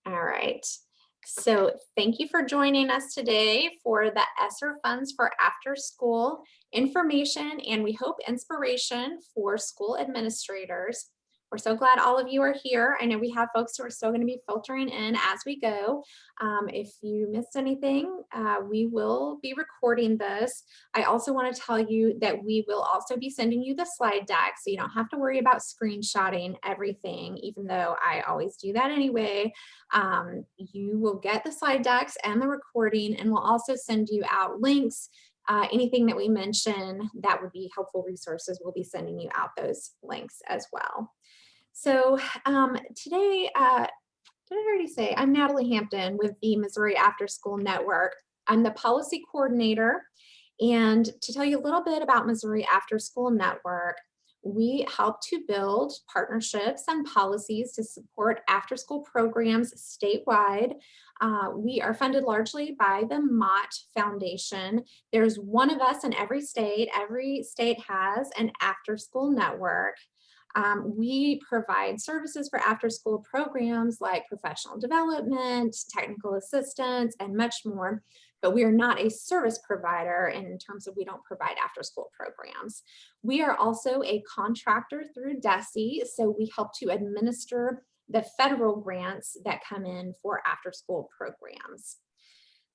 All right. So thank you for joining us today for the ESSER Funds for After School information and we hope inspiration for school administrators. We're so glad all of you are here. I know we have folks who are still going to be filtering in as we go. If you missed anything, we will be recording this. I also want to tell you that we will also be sending you the slide deck, so you don't have to worry about screenshotting everything, even though I always do that anyway. You will get the slide decks and the recording, and we'll also send you out links. Anything that we mention that would be helpful resources, we'll be sending you out those links as well. So today, did I already say, I'm Natalie Hampton with the Missouri After School Network. I'm the policy coordinator. And to tell you a little bit about Missouri After School Network, we help to build partnerships and policies to support after school programs statewide. We are funded largely by the Mott Foundation. There's one of us in every state. Every state has an after school network. We provide services for after school programs like professional development, technical assistance, and much more. But we are not a service provider in terms of we don't provide after school programs. We are also a contractor through DESE, so we help to administer the federal grants that come in for after school programs.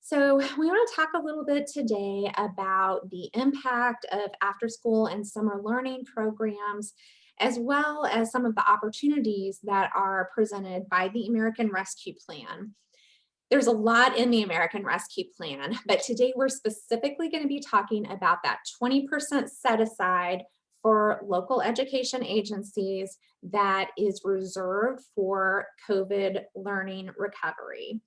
So we want to talk a little bit today about the impact of after school and summer learning programs, as well as some of the opportunities that are presented by the American Rescue Plan. There's a lot in the American Rescue Plan, but today we're specifically going to be talking about that 20% set aside for local education agencies that is reserved for COVID learning recovery.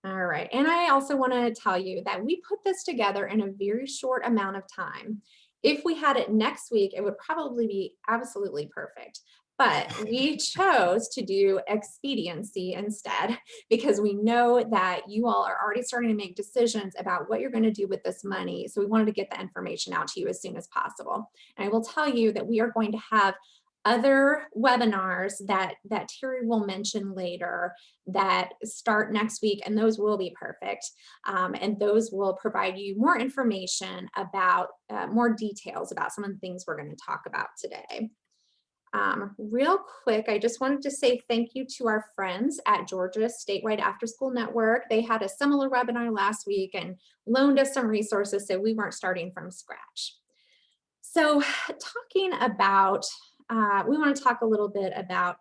All right, and I also want to tell you that we put this together in a very short amount of time. If we had it next week, it would probably be absolutely perfect. But we chose to do expediency instead because we know that you all are already starting to make decisions about what you're going to do with this money. So we wanted to get the information out to you as soon as possible. And I will tell you that we are going to have other webinars that Terry will mention later that start next week, and those will be perfect. And those will provide you more information about more details about some of the things we're going to talk about today. Real quick, I just wanted to say thank you to our friends at Georgia Statewide After School Network. They had a similar webinar last week and loaned us some resources so we weren't starting from scratch. So talking about, we want to talk a little bit about,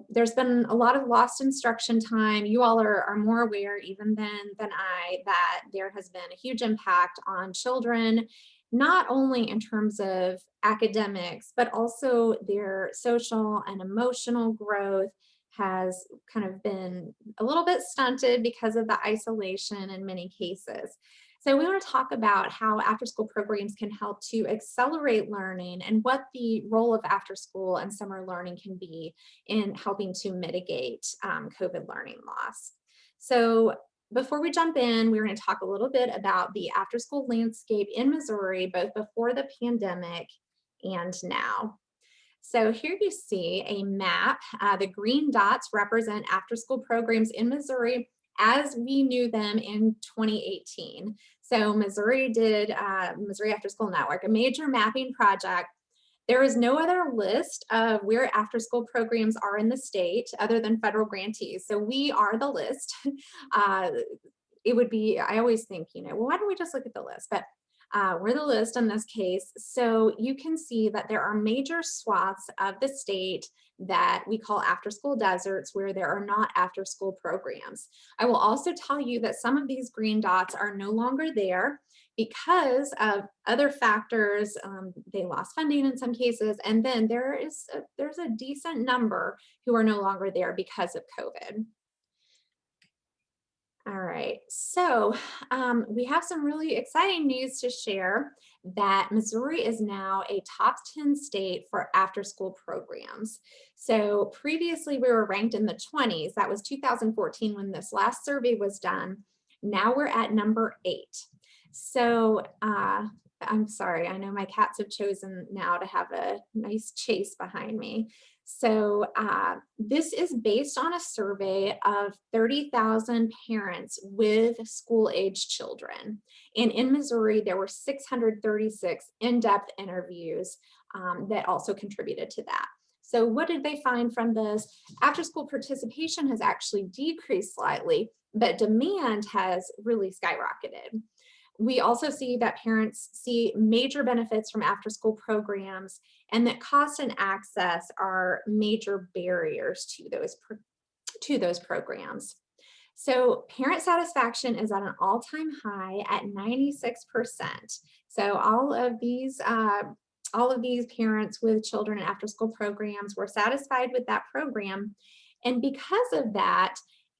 there's been a lot of lost instruction time. You all are more aware even than I that there has been a huge impact on children, not only in terms of academics, but also their social and emotional growth has kind of been a little bit stunted because of the isolation in many cases. So we want to talk about how after school programs can help to accelerate learning and what the role of after school and summer learning can be in helping to mitigate COVID learning loss. So before we jump in, we're going to talk a little bit about the after school landscape in Missouri, both before the pandemic and now. So here you see a map. The green dots represent after school programs in Missouri as we knew them in 2018. So Missouri did Missouri After School Network, a major mapping project. There is no other list of where after school programs are in the state other than federal grantees. So we are the list. It would be, I always think, well, why don't we just look at the list? But we're the list in this case. So you can see that there are major swaths of the state that we call after school deserts where there are not after school programs. I will also tell you that some of these green dots are no longer there because of other factors. They lost funding in some cases, and then there's a decent number who are no longer there because of COVID. All right, so we have some really exciting news to share that Missouri is now a top 10 state for after school programs. So previously we were ranked in the 20s. That was 2014 when this last survey was done. Now we're at number 8. So I'm sorry, I know my cats have chosen now to have a nice chase behind me. So this is based on a survey of 30,000 parents with school-age children. And in Missouri, there were 636 in-depth interviews that also contributed to that. So what did they find from this? After-school participation has actually decreased slightly, but demand has really skyrocketed. We also see that parents see major benefits from after-school programs, and that cost and access are major barriers to those programs. So parent satisfaction is at an all-time high at 96%. So all of these parents with children in after-school programs were satisfied with that program. And because of that,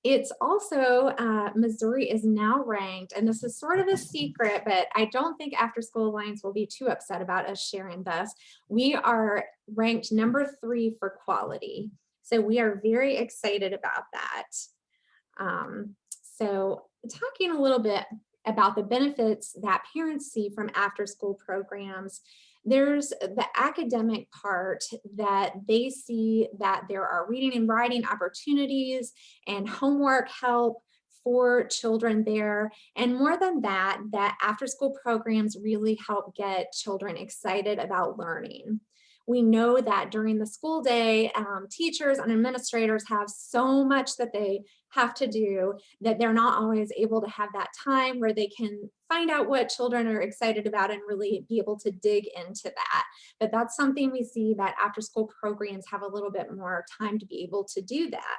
it's also, Missouri is now ranked, and this is sort of a secret, but I don't think After School Alliance will be too upset about us sharing this. We are ranked #3 for quality. So we are very excited about that. So talking a little bit about the benefits that parents see from after-school programs, there's the academic part that they see that there are reading and writing opportunities and homework help for children there. And more than that, that after-school programs really help get children excited about learning. We know that during the school day, teachers and administrators have so much that they have to do that they're not always able to have that time where they can find out what children are excited about and really be able to dig into that. But that's something we see that after school programs have a little bit more time to be able to do that.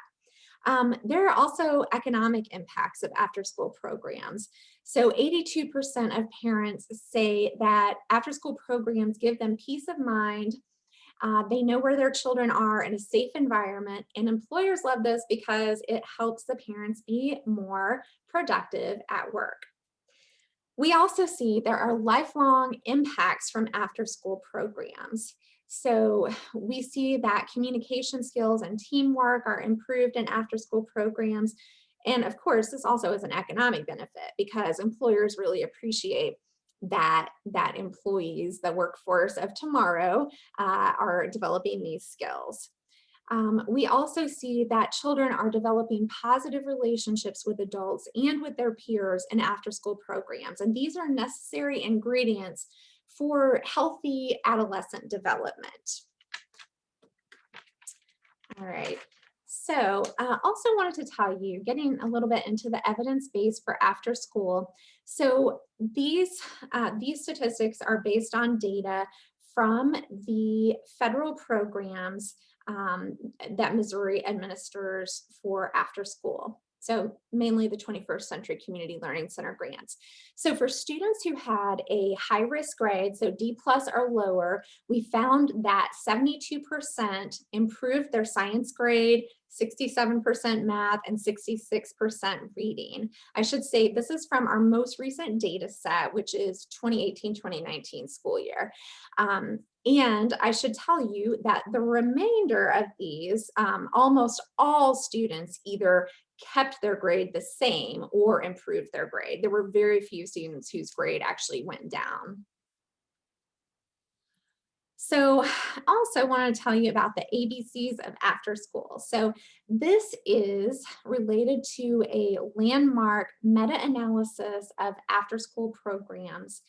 There are also economic impacts of after school programs. So 82% of parents say that after school programs give them peace of mind. They know where their children are in a safe environment, and employers love this because it helps the parents be more productive at work. We also see there are lifelong impacts from after-school programs. So we see that communication skills and teamwork are improved in after-school programs. And of course, this also is an economic benefit because employers really appreciate that employees, the workforce of tomorrow, are developing these skills. We also see that children are developing positive relationships with adults and with their peers in after-school programs, and these are necessary ingredients for healthy adolescent development. All right. So also wanted to tell you, getting a little bit into the evidence base for after school. So these statistics are based on data from the federal programs that Missouri administers for after school. So mainly the 21st Century Community Learning Center grants. So for students who had a high risk grade, so D+ or lower, we found that 72% improved their science grade, 67% math, and 66% reading. I should say this is from our most recent data set, which is 2018-2019 school year. And I should tell you that the remainder of these, almost all students either kept their grade the same or improved their grade. There were very few students whose grade actually went down. So also want to tell you about the ABCs of after school. So this is related to a landmark meta-analysis of after school programs,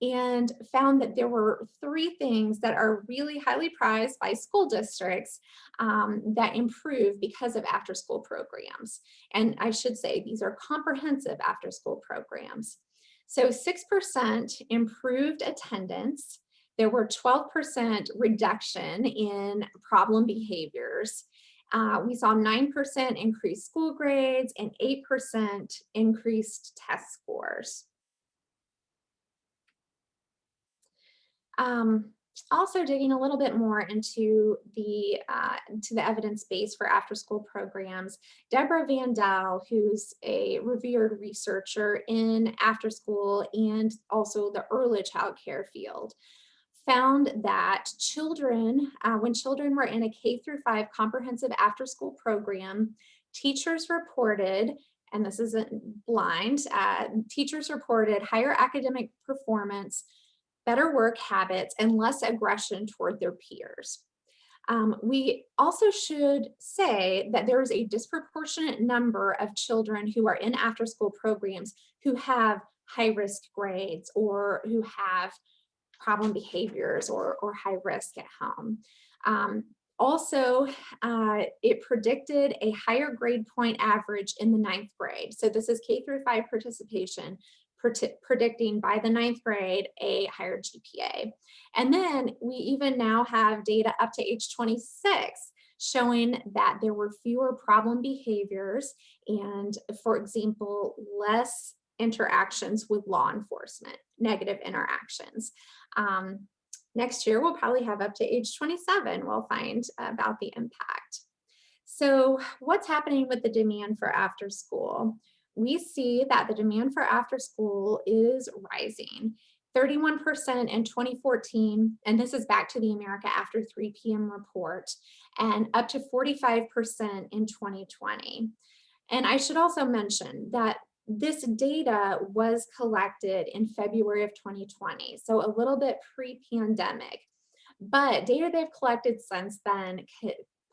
and found that there were 3 things that are really highly prized by school districts that improve because of after school programs. And I should say these are comprehensive after school programs. So 6% improved attendance. There were 12% reduction in problem behaviors. We saw 9% increased school grades and 8% increased test scores. Also digging a little bit more into the evidence base for after school programs, Deborah Van Dahl, who's a revered researcher in after school and also the early child care field, found that children, when children were in a K-5 comprehensive after school program, teachers reported, and this isn't blind, teachers reported higher academic performance, better work habits, and less aggression toward their peers. We also should say that there is a disproportionate number of children who are in after-school programs who have high-risk grades or who have problem behaviors or high risk at home. Also, it predicted a higher grade point average in the 9th grade. So this is K through 5 participation, predicting by the 9th grade a higher GPA. And then we even now have data up to age 26 showing that there were fewer problem behaviors and, for example, less interactions with law enforcement, negative interactions. Next year, we'll probably have up to age 27. We'll find about the impact. So what's happening with the demand for after school? We see that the demand for after school is rising. 31% in 2014, and this is back to the America After 3 p.m. report, and up to 45% in 2020. And I should also mention that this data was collected in February of 2020, so a little bit pre-pandemic, but data they've collected since then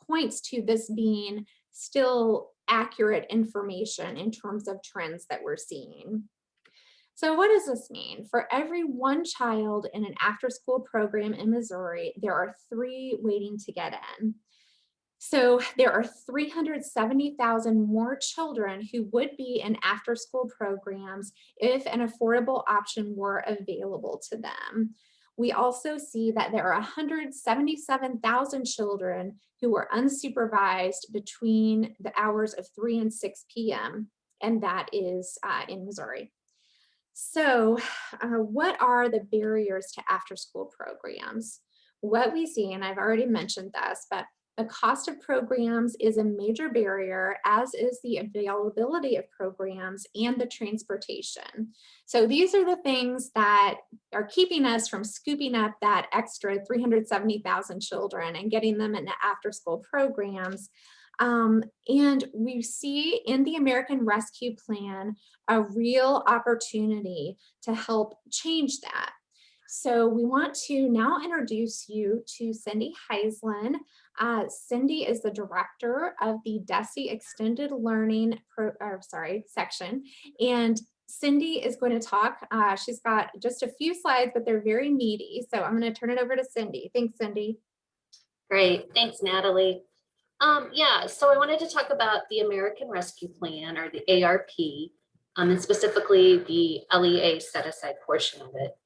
points to this being still accurate information in terms of trends that we're seeing. So what does this mean? For every one child in an after-school program in Missouri, there are 3 waiting to get in. So there are 370,000 more children who would be in after-school programs if an affordable option were available to them. We also see that there are 177,000 children who were unsupervised between the hours of 3 and 6 p.m., and that is in Missouri. So what are the barriers to after-school programs? What we see, and I've already mentioned this, but the cost of programs is a major barrier, as is the availability of programs and the transportation. So these are the things that are keeping us from scooping up that extra 370,000 children and getting them into after-school programs. And we see in the American Rescue Plan a real opportunity to help change that. So we want to now introduce you to Cindy Heislin. Cindy is the director of the DESE Extended Learning section, and Cindy is going to talk. She's got just a few slides, but they're very meaty. So I'm going to turn it over to Cindy. Thanks, Cindy. Great, thanks, Natalie. Yeah, so I wanted to talk about the American Rescue Plan, or the ARP, and specifically the LEA set-aside portion of it.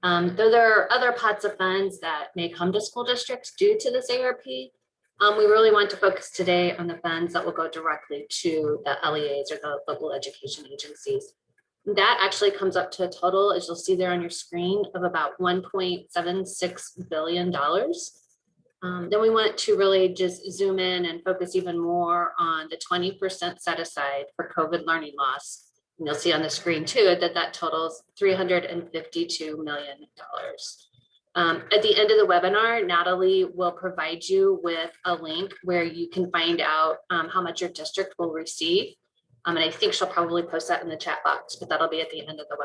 Though there are other pots of funds that may come to school districts due to this ARP, we really want to focus today on the funds that will go directly to the LEAs, or the local education agencies. That actually comes up to a total, as you'll see there on your screen, of about $1.76 billion. Then we want to really just zoom in and focus even more on the 20% set aside for COVID learning loss. And you'll see on the screen too that totals $352 million. At the end of the webinar, Natalie will provide you with a link where you can find out how much your district will receive. And I think she'll probably post that in the chat box, but that'll be at the end of the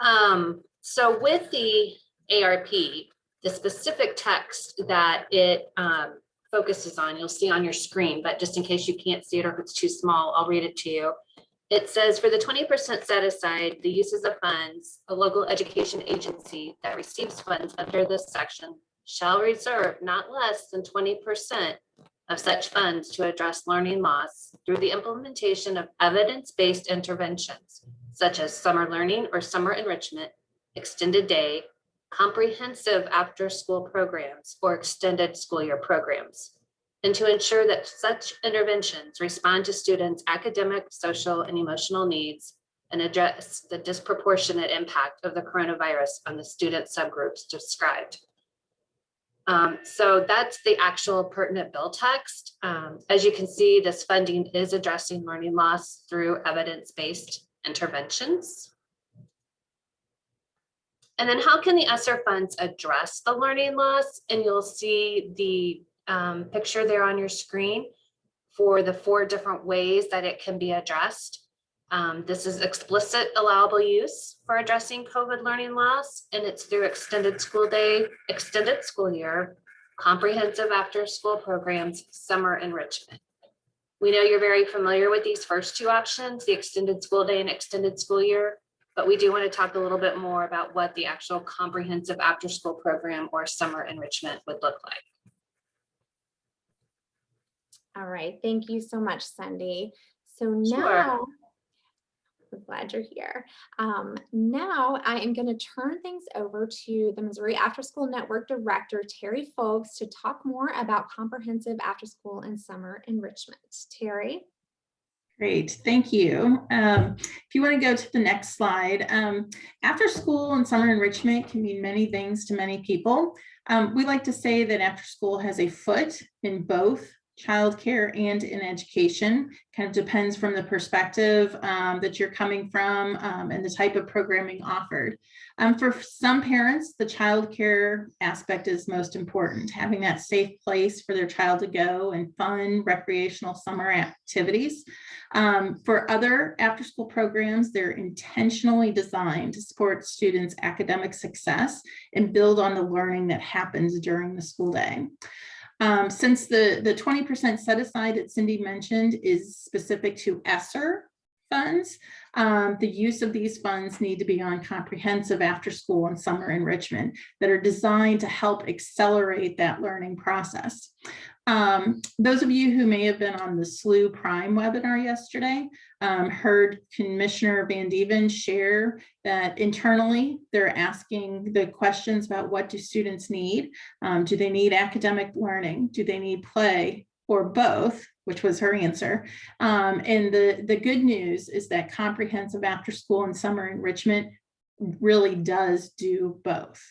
webinar. So with the ARP, the specific text that it focuses on, you'll see on your screen, but just in case you can't see it or if it's too small, I'll read it to you. It says, for the 20% set aside, the uses of funds, a local education agency that receives funds under this section shall reserve not less than 20% of such funds to address learning loss through the implementation of evidence-based interventions, such as summer learning or summer enrichment, extended day, comprehensive after-school programs, or extended school year programs, and to ensure that such interventions respond to students' academic, social, and emotional needs and address the disproportionate impact of the coronavirus on the student subgroups described. So that's the actual pertinent bill text. As you can see, this funding is addressing learning loss through evidence-based interventions. And then how can the ESSER funds address the learning loss? And you'll see the picture there on your screen for the 4 different ways that it can be addressed. This is explicit allowable use for addressing COVID learning loss, and it's through extended school day, extended school year, comprehensive after-school programs, summer enrichment. We know you're very familiar with these first two options, the extended school day and extended school year, but we do want to talk a little bit more about what the actual comprehensive after-school program or summer enrichment would look like. All right, thank you so much, Cindy. So Sure. now, I'm glad you're here. Now I am going to turn things over to the Missouri After School Network Director, Terry Folks, to talk more about comprehensive after school and summer enrichment. Terry? Great, thank you. If you want to go to the next slide, after school and summer enrichment can mean many things to many people. We like to say that after school has a foot in both childcare and in education. Kind of depends from the perspective that you're coming from and the type of programming offered. For some parents, the childcare aspect is most important, having that safe place for their child to go and fun recreational summer activities. For other after-school programs, they're intentionally designed to support students' academic success and build on the learning that happens during the school day. Since the 20% set aside that Cindy mentioned is specific to ESSER funds, the use of these funds need to be on comprehensive after school and summer enrichment that are designed to help accelerate that learning process. Those of you who may have been on the SLU Prime webinar yesterday heard Commissioner Van Dieven share that internally they're asking the questions about what do students need? Do they need academic learning? Do they need play, or both? Which was her answer. And the good news is that comprehensive after school and summer enrichment really does do both.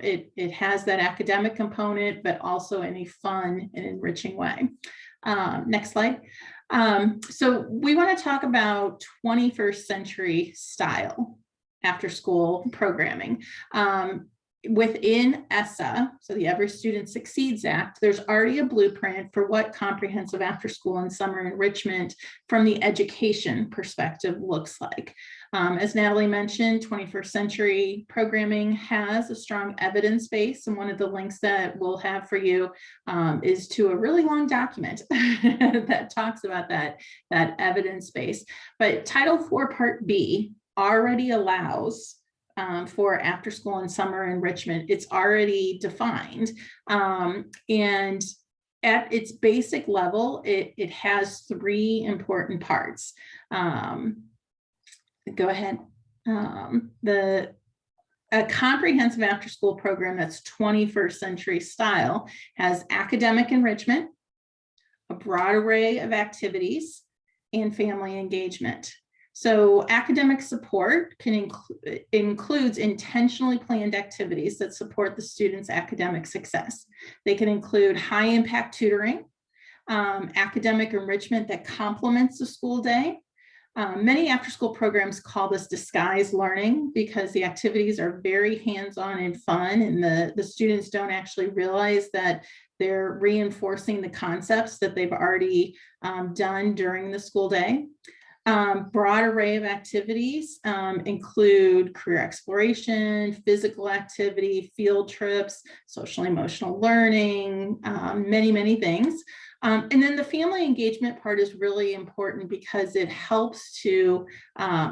It has that academic component, but also in a fun and enriching way. Next slide. So we want to talk about 21st century style after school programming. Within ESSA, so the Every Student Succeeds Act, there's already a blueprint for what comprehensive after school and summer enrichment from the education perspective looks like. As Natalie mentioned, 21st century programming has a strong evidence base, and one of the links that we'll have for you is to a really long document that talks about that evidence base. But Title IV Part B already allows for after school and summer enrichment. It's already defined. And at its basic level, it has three important parts. Go ahead. A comprehensive after school program that's 21st century style has academic enrichment, a broad array of activities, and family engagement. So academic support includes intentionally planned activities that support the student's academic success. They can include high impact tutoring, academic enrichment that complements the school day. Many after school programs call this disguised learning because the activities are very hands-on and fun, and the students don't actually realize that they're reinforcing the concepts that they've already done during the school day. Broad array of activities include career exploration, physical activity, field trips, social emotional learning, many things. And then the family engagement part is really important because it helps to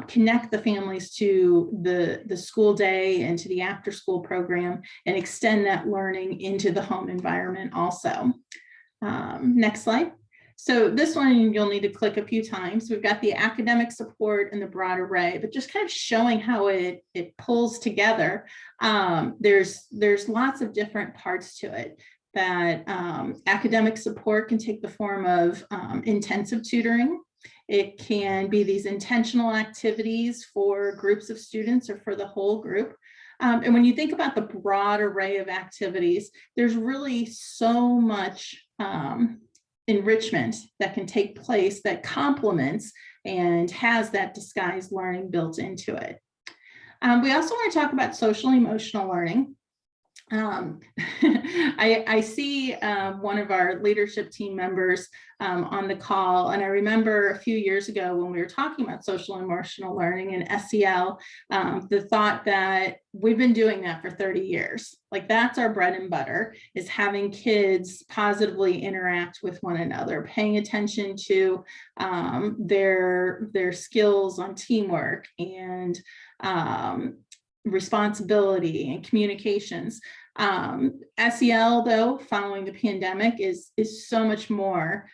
connect the families to the school day and to the after school program and extend that learning into the home environment also. Next slide. So this one you'll need to click a few times. We've got the academic support and the broad array, but just kind of showing how it pulls together. There's lots of different parts to it. That academic support can take the form of intensive tutoring. It can be these intentional activities for groups of students or for the whole group. And when you think about the broad array of activities, there's really so much enrichment that can take place that complements and has that disguised learning built into it. We also want to talk about social emotional learning. I see one of our leadership team members on the call, and I remember a few years ago when we were talking about social and emotional learning and SEL, the thought that we've been doing that for 30 years. Like, that's our bread and butter, is having kids positively interact with one another, paying attention to their skills on teamwork and responsibility and communications. SEL, though, following the pandemic is so much more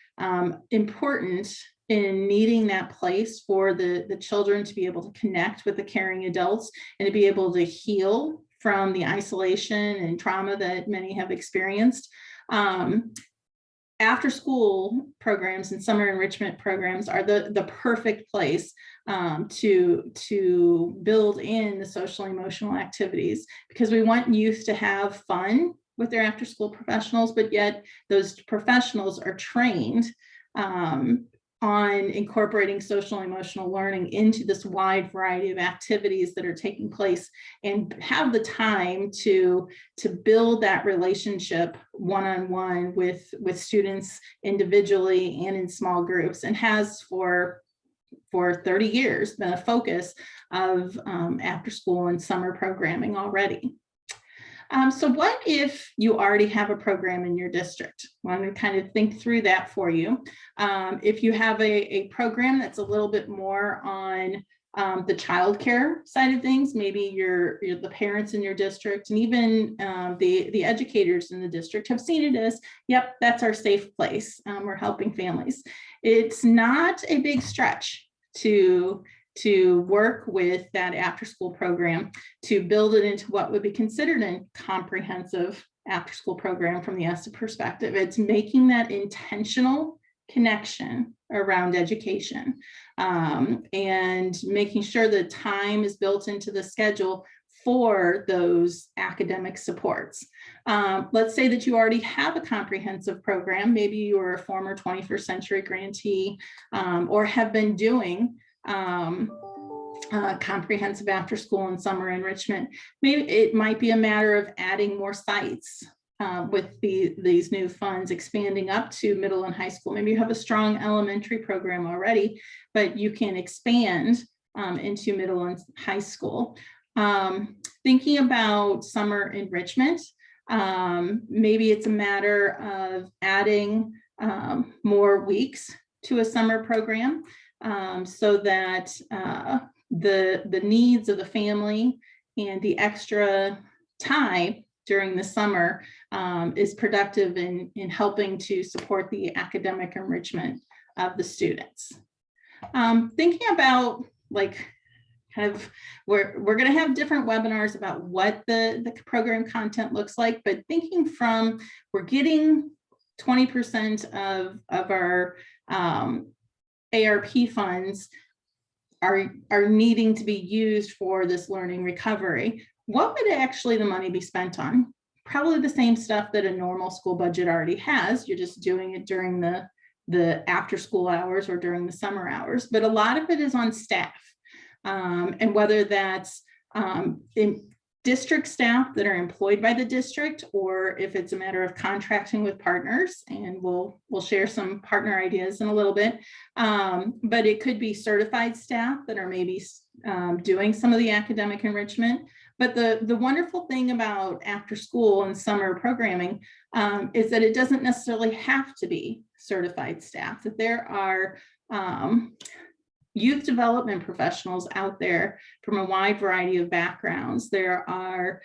important in needing that place for the children to be able to connect with the caring adults and to be able to heal from the isolation and trauma that many have experienced. After school programs and summer enrichment programs are the perfect place to build in the social emotional activities, because we want youth to have fun with their after school professionals, but yet those professionals are trained on incorporating social and emotional learning into this wide variety of activities that are taking place, and have the time to build that relationship one-on-one with students individually and in small groups, and has for 30 years been a focus of after school and summer programming already. So what if you already have a program in your district? Well, I'm going to kind of think through that for you. If you have a program that's a little bit more on the childcare side of things, maybe you're the parents in your district, and even the educators in the district have seen it as, yep, that's our safe place. We're helping families. It's not a big stretch to work with that after school program to build it into what would be considered a comprehensive after school program from the ESSER perspective. It's making that intentional connection around education and making sure that time is built into the schedule for those academic supports. Let's say that you already have a comprehensive program. Maybe you're a former 21st Century grantee or have been doing comprehensive after school and summer enrichment. Maybe it might be a matter of adding more sites with these new funds, expanding up to middle and high school. Maybe you have a strong elementary program already, but you can expand into middle and high school. Thinking about summer enrichment, maybe it's a matter of adding more weeks to a summer program so that the needs of the family and the extra time during the summer is productive in helping to support the academic enrichment of the students. Thinking about, like, kind of, we're going to have different webinars about what the program content looks like, but thinking from, we're getting 20% of our ARP funds are needing to be used for this learning recovery. What would actually the money be spent on? Probably the same stuff that a normal school budget already has. You're just doing it during the after school hours or during the summer hours, but a lot of it is on staff. And whether that's in district staff that are employed by the district, or if it's a matter of contracting with partners, and we'll share some partner ideas in a little bit, but it could be certified staff that are maybe doing some of the academic enrichment. But the wonderful thing about after school and summer programming is that it doesn't necessarily have to be certified staff, that there are youth development professionals out there from a wide variety of backgrounds. There are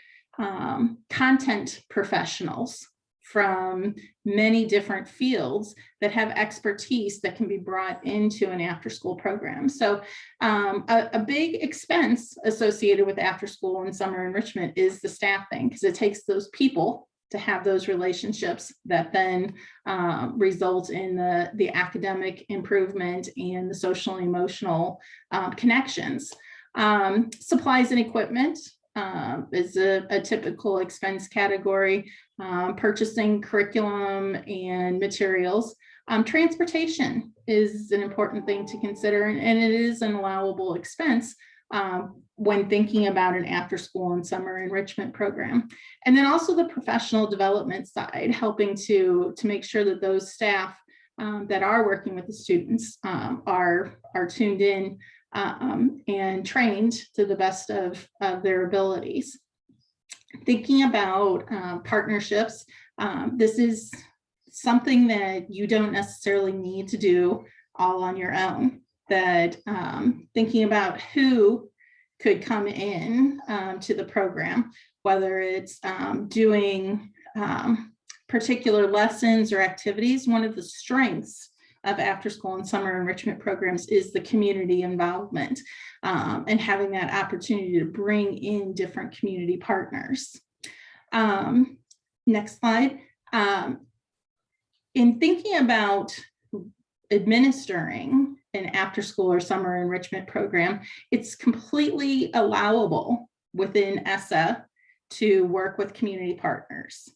content professionals from many different fields that have expertise that can be brought into an after-school program. So a big expense associated with after-school and summer enrichment is the staffing, because it takes those people to have those relationships that then result in the academic improvement and the social and emotional connections. Supplies and equipment is a typical expense category. Purchasing curriculum and materials. Transportation is an important thing to consider, and it is an allowable expense. when thinking about an after-school and summer enrichment program. And then also the professional development side, helping to make sure that those staff that are working with the students are tuned in and trained to the best of their abilities. Thinking about partnerships, this is something that you don't necessarily need to do all on your own. That thinking about who could come in to the program, whether it's doing particular lessons or activities. One of the strengths of after school and summer enrichment programs is the community involvement and having that opportunity to bring in different community partners. Next slide. In thinking about administering an after school or summer enrichment program, it's completely allowable within ESSA to work with community partners.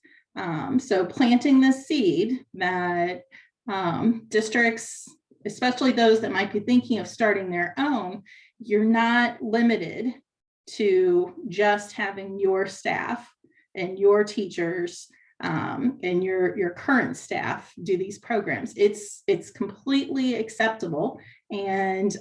So planting the seed that districts, especially those that might be thinking of starting their own, you're not limited to just having your staff and your teachers and your current staff do these programs. It's completely acceptable, and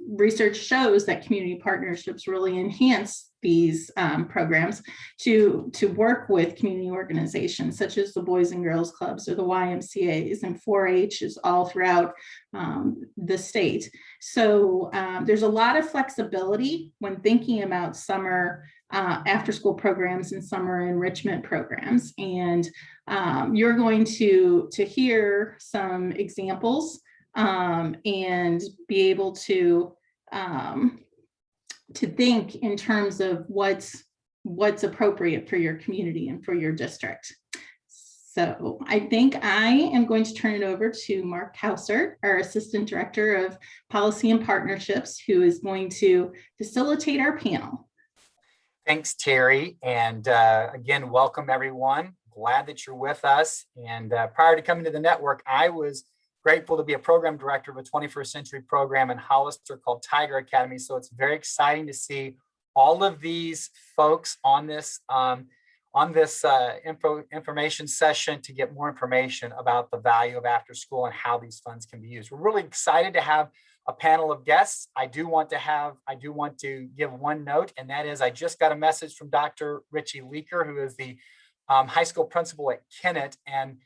research shows that community partnerships really enhance these programs to work with community organizations such as the Boys and Girls Clubs or the YMCAs and 4-H is all throughout the state. So there's a lot of flexibility when thinking about summer after school programs and summer enrichment programs. And you're going to hear some examples and be able to think in terms of what's appropriate for your community and for your district. So I think I am going to turn it over to Mark Hauser, our Assistant Director of Policy and Partnerships, who is going to facilitate our panel. Thanks, Terry. And again, welcome everyone. Glad that you're with us. And prior to coming to the network, I was grateful to be a program director of a 21st century program in Hollister called Tiger Academy. So it's very exciting to see all of these folks on this information session to get more information about the value of after school and how these funds can be used. We're really excited to have a panel of guests. I do want to give one note, and that is I just got a message from Dr. Richie Leaker, who is the high school principal at Kennett, and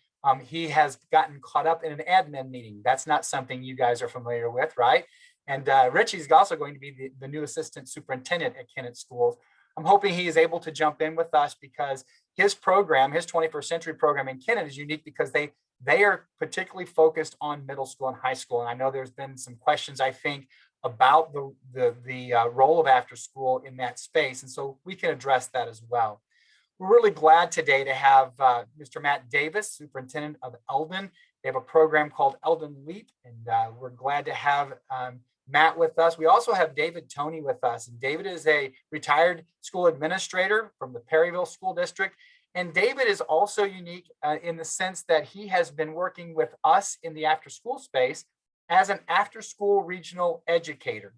he has gotten caught up in an admin meeting. That's not something you guys are familiar with, right? And Richie's also going to be the new assistant superintendent at Kennett Schools. I'm hoping he is able to jump in with us because his program, his 21st century program in Kennett is unique because they are particularly focused on middle school and high school. And I know there's been some questions, I think, about the role of after school in that space. And so we can address that as well. We're really glad today to have Mr. Matt Davis, Superintendent of Eldon. They have a program called Eldon Leap, and we're glad to have Matt with us. We also have David Toney with us. And David is a retired school administrator from the Perryville School District. And David is also unique in the sense that he has been working with us in the after-school space as an after-school regional educator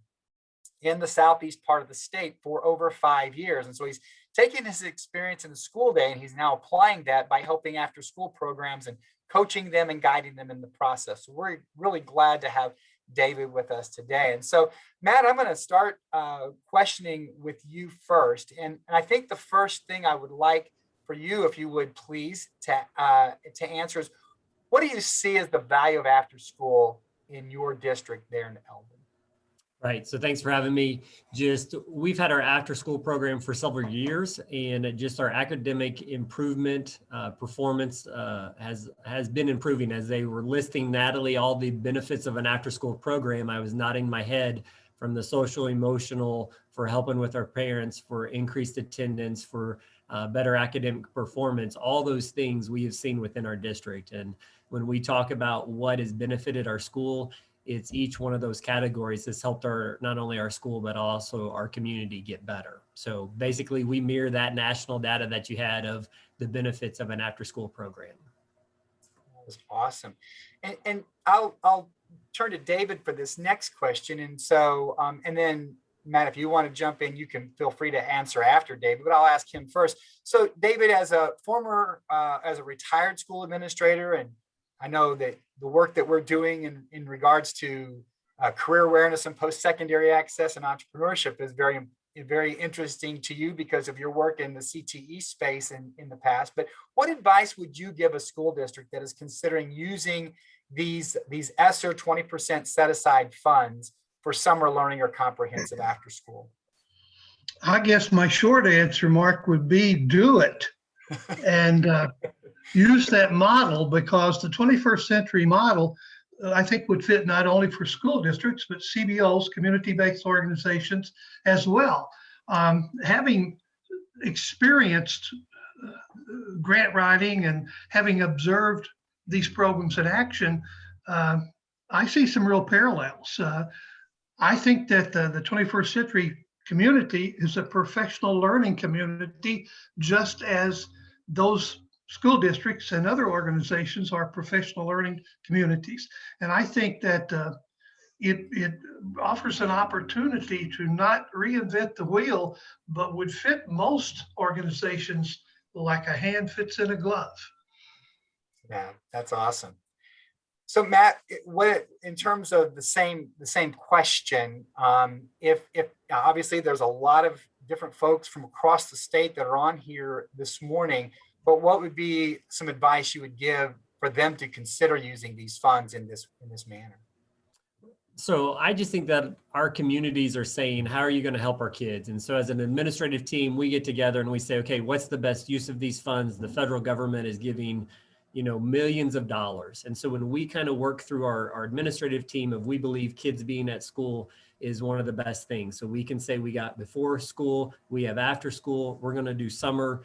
in the southeast part of the state for over 5 years. And so he's taking his experience in the school day and he's now applying that by helping after-school programs and coaching them and guiding them in the process. So we're really glad to have David with us today. And so, Matt, I'm going to start questioning with you first. And I think the first thing I would like for you, if you would please, to answer is, what do you see as the value of after school in your district there in Eldon? Right. So thanks for having me. We've had our after school program for several years, and just our academic improvement performance has been improving. As they were listing, Natalie, all the benefits of an after school program, I was nodding my head, from the social, emotional, for helping with our parents, for increased attendance, for better academic performance, all those things we have seen within our district. And when we talk about what has benefited our school, it's each one of those categories that's helped not only our school, but also our community get better. So basically we mirror that national data that you had of the benefits of an after school program. That was awesome. And I'll turn to David for this next question. And so, and then Matt, if you want to jump in, you can feel free to answer after David, but I'll ask him first. So David, as a retired school administrator, and I know that the work that we're doing in regards to career awareness and post-secondary access and entrepreneurship is very interesting to you because of your work in the CTE space in the past. But what advice would you give a school district that is considering using these ESSER 20% set aside funds for summer learning or comprehensive after school? I guess my short answer, Mark, would be do it and use that model, because the 21st century model, I think, would fit not only for school districts, but CBOs, community-based organizations as well. Having experienced grant writing and having observed these programs in action, I see some real parallels. I think that the 21st century community is a professional learning community, just as those school districts and other organizations are professional learning communities. And I think that it offers an opportunity to not reinvent the wheel, but would fit most organizations like a hand fits in a glove. Yeah, that's awesome. So Matt, what in terms of the same question, if obviously there's a lot of different folks from across the state that are on here this morning, but what would be some advice you would give for them to consider using these funds in this manner? So I just think that our communities are saying, how are you going to help our kids? And so as an administrative team, we get together and we say, okay, what's the best use of these funds? The federal government is giving, millions of dollars. And so when we kind of work through our administrative team, if we believe kids being at school is one of the best things. So we can say we got before school, we have after school, we're going to do summer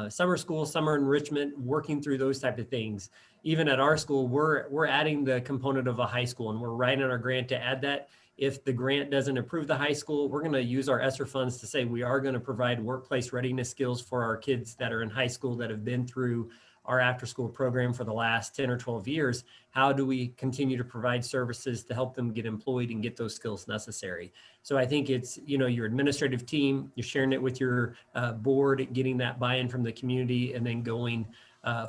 school, summer enrichment, working through those type of things. Even at our school, we're adding the component of a high school, and we're writing our grant to add that. If the grant doesn't approve the high school, we're going to use our ESSER funds to say we are going to provide workplace readiness skills for our kids that are in high school that have been through our after school program for the last 10 or 12 years. How do we continue to provide services to help them get employed and get those skills necessary? So I think it's, your administrative team, you're sharing it with your board, getting that buy-in from the community, and then going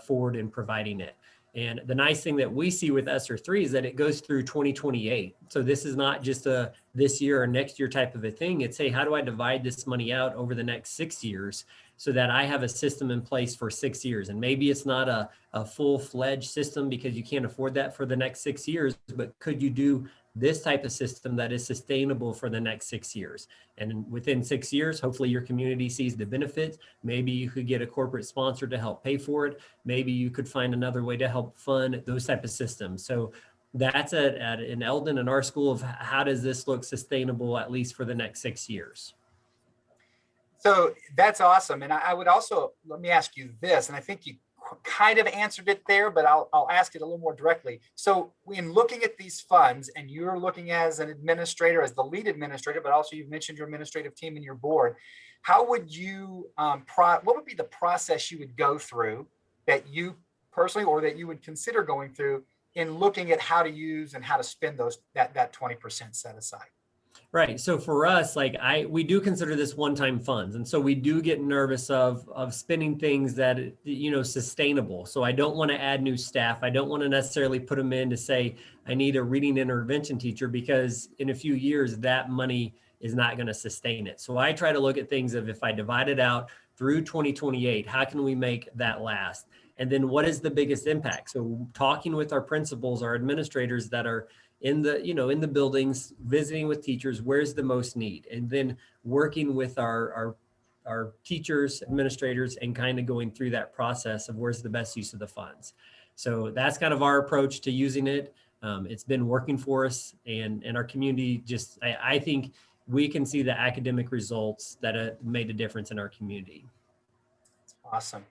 forward and providing it. And the nice thing that we see with ESSER 3 is that it goes through 2028. So this is not just a this year or next year type of a thing. It's, hey, how do I divide this money out over the next 6 years so that I have a system in place for 6 years? And maybe it's not a full-fledged system because you can't afford that for the next 6 years, but could you do this type of system that is sustainable for the next 6 years? And within 6 years, hopefully your community sees the benefits. Maybe you could get a corporate sponsor to help pay for it. Maybe you could find another way to help fund those type of systems. So that's in Eldon and our school of how does this look sustainable, at least for the next 6 years? So that's awesome. And I would also, let me ask you this, and I think you kind of answered it there, but I'll ask it a little more directly. So in looking at these funds, and you're looking as an administrator, as the lead administrator, but also you've mentioned your administrative team and your board, how would you, what would be the process you would go through that you personally, or that you would consider going through in looking at how to use and how to spend that 20% set aside? Right. So for us, we do consider this one-time funds. And so we do get nervous of spending things that, sustainable. So I don't want to add new staff. I don't want to necessarily put them in to say, I need a reading intervention teacher, because in a few years, that money is not going to sustain it. So I try to look at things of, if I divide it out through 2028, how can we make that last? And then what is the biggest impact? So talking with our principals, our administrators that are in the buildings, visiting with teachers, where's the most need? And then working with our teachers, administrators, and kind of going through that process of where's the best use of the funds. So that's kind of our approach to using it. It's been working for us, and our community I think we can see the academic results that made a difference in our community. Awesome.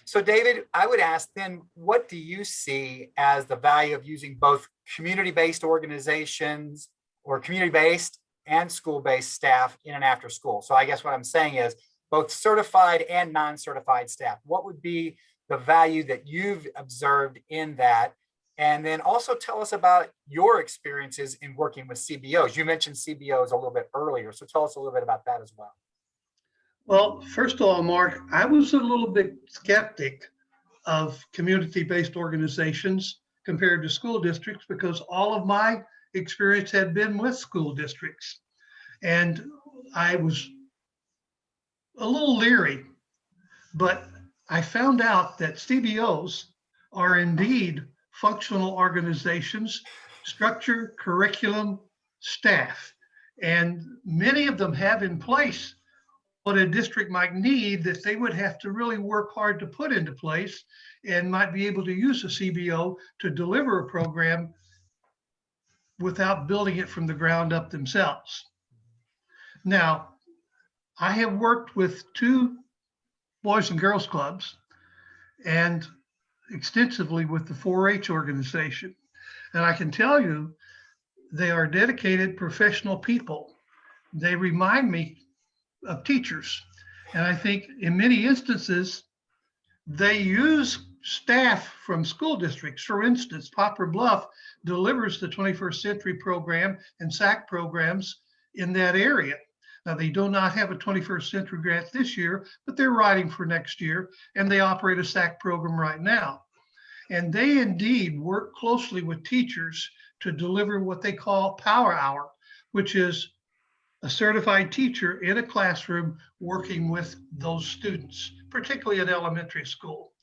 So David, I would ask then, what do you see as the value of using both community-based organizations or community-based and school-based staff in and after school? So I guess what I'm saying is both certified and non-certified staff. What would be the value that you've observed in that? And then also tell us about your experiences in working with CBOs. You mentioned CBOs a little bit earlier, so tell us a little bit about that as well. Well, first of all, Mark, I was a little bit skeptic of community-based organizations compared to school districts because all of my experience had been with school districts. And I was a little leery, but I found out that CBOs are indeed functional organizations, structure, curriculum, staff, and many of them have in place what a district might need that they would have to really work hard to put into place and might be able to use a CBO to deliver a program without building it from the ground up themselves. Now, I have worked with 2 Boys and Girls Clubs and extensively with the 4-H organization. And I can tell you, they are dedicated professional people. They remind me of teachers. And I think in many instances, they use staff from school districts. For instance, Poplar Bluff delivers the 21st Century program and SAC programs in that area. Now, they do not have a 21st Century grant this year, but they're writing for next year, and they operate a SAC program right now. And they indeed work closely with teachers to deliver what they call Power Hour, which is a certified teacher in a classroom working with those students, particularly in elementary school.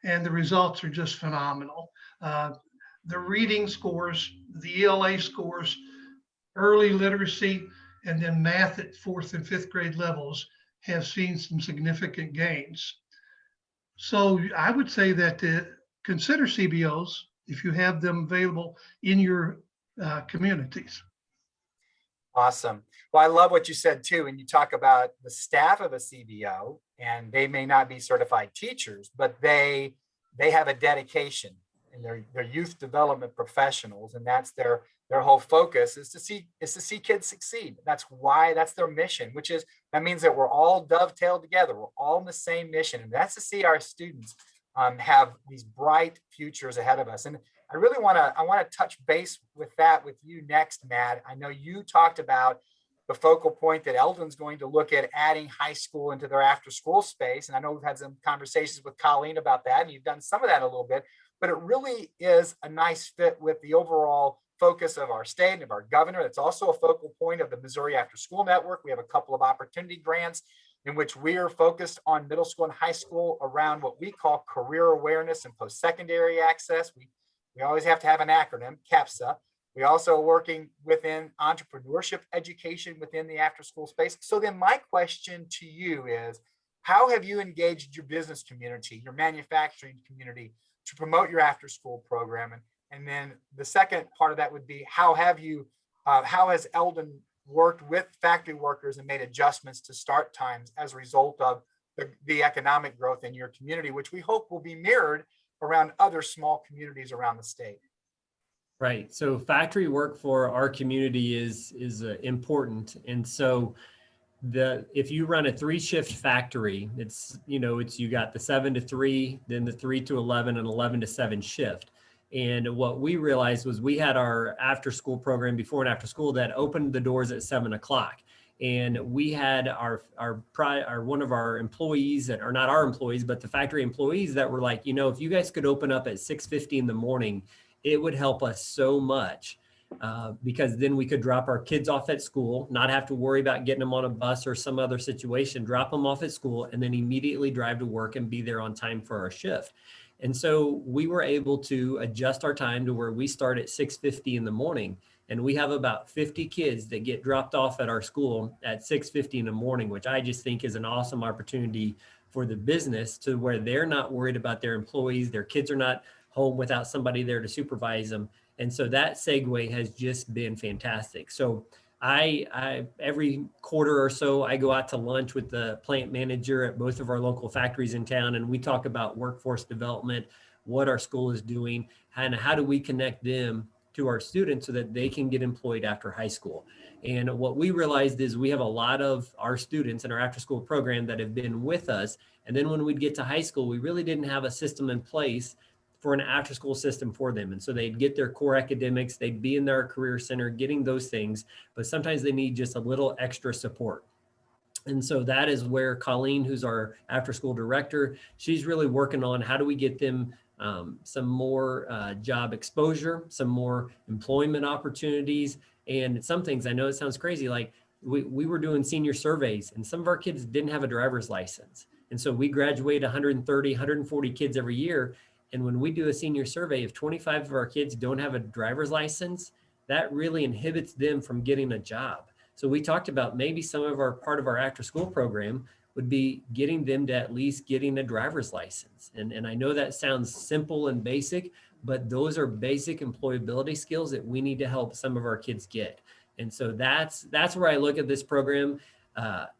And the results are just phenomenal. The reading scores, the ELA scores, early literacy, and then math at 4th and 5th grade levels have seen some significant gains. So I would say that consider CBOs if you have them available in your communities. Awesome. Well, I love what you said too. And you talk about the staff of a CBO, and they may not be certified teachers, but they have a dedication, and they're youth development professionals, and that's their whole focus is to see kids succeed. That's their mission, that means that we're all dovetailed together. We're all in the same mission, and that's to see our students have these bright futures ahead of us. And I really want to touch base with you next, Matt. I know you talked about the focal point that Eldon's going to look at adding high school into their after school space. And I know we've had some conversations with Colleen about that, and you've done some of that a little bit, but it really is a nice fit with the overall focus of our state and of our governor. It's also a focal point of the Missouri After School Network. We have a couple of opportunity grants in which we are focused on middle school and high school around what we call career awareness and post-secondary access. We always have to have an acronym, CAPSA. We also are working within entrepreneurship education within the after school space. So then my question to you is, how have you engaged your business community, your manufacturing community to promote your after school program? And then the second part of that would be, how has Eldon worked with factory workers and made adjustments to start times as a result of the economic growth in your community, which we hope will be mirrored around other small communities around the state? Right. So factory work for our community is important. And so if you run a 3-shift factory, you got the 7 to 3, then the 3 to 11 and 11 to 7 shift. And what we realized was we had our after school program before and after school that opened the doors at 7 o'clock. And we had our one of our employees that are not our employees, but the factory employees that were like, if you guys could open up at 6:50 in the morning, it would help us so much, because then we could drop our kids off at school, not have to worry about getting them on a bus or some other situation, drop them off at school, and then immediately drive to work and be there on time for our shift. And so we were able to adjust our time to where we start at 6:50 in the morning. And we have about 50 kids that get dropped off at our school at 6:50 in the morning, which I just think is an awesome opportunity for the business to where they're not worried about their employees. Their kids are not home without somebody there to supervise them. And so that segue has just been fantastic. So I every quarter or so, I go out to lunch with the plant manager at both of our local factories in town, and we talk about workforce development, what our school is doing, and how do we connect them to our students so that they can get employed after high school. And what we realized is we have a lot of our students in our after school program that have been with us. And then when we'd get to high school, we really didn't have a system in place for an after school system for them. And so they'd get their core academics, they'd be in their career center getting those things, but sometimes they need just a little extra support. And so that is where Colleen, who's our after school director, she's really working on how do we get them some more job exposure, some more employment opportunities. And some things, I know it sounds crazy, like we were doing senior surveys and some of our kids didn't have a driver's license. And so we graduate 130, 140 kids every year. And when we do a senior survey, if 25 of our kids don't have a driver's license, that really inhibits them from getting a job. So we talked about maybe some of our part of our after school program would be getting them to at least getting a driver's license. And I know that sounds simple and basic, but those are basic employability skills that we need to help some of our kids get. And so that's where I look at this program,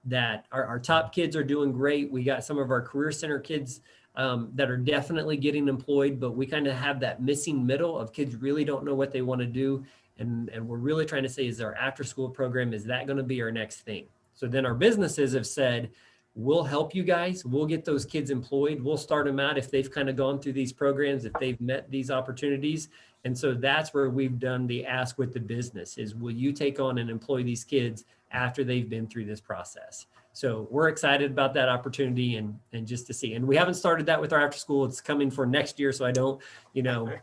that our top kids are doing great. We got some of our career center kids that are definitely getting employed, but we kind of have that missing middle of kids really don't know what they want to do. And we're really trying to say, is our after school program, is that going to be our next thing? So then our businesses have said, we'll help you guys. We'll get those kids employed. We'll start them out if they've kind of gone through these programs, if they've met these opportunities. And so that's where we've done the ask with the business is, will you take on and employ these kids after they've been through this process? So we're excited about that opportunity and just to see. And we haven't started that with our after school. It's coming for next year. So I don't,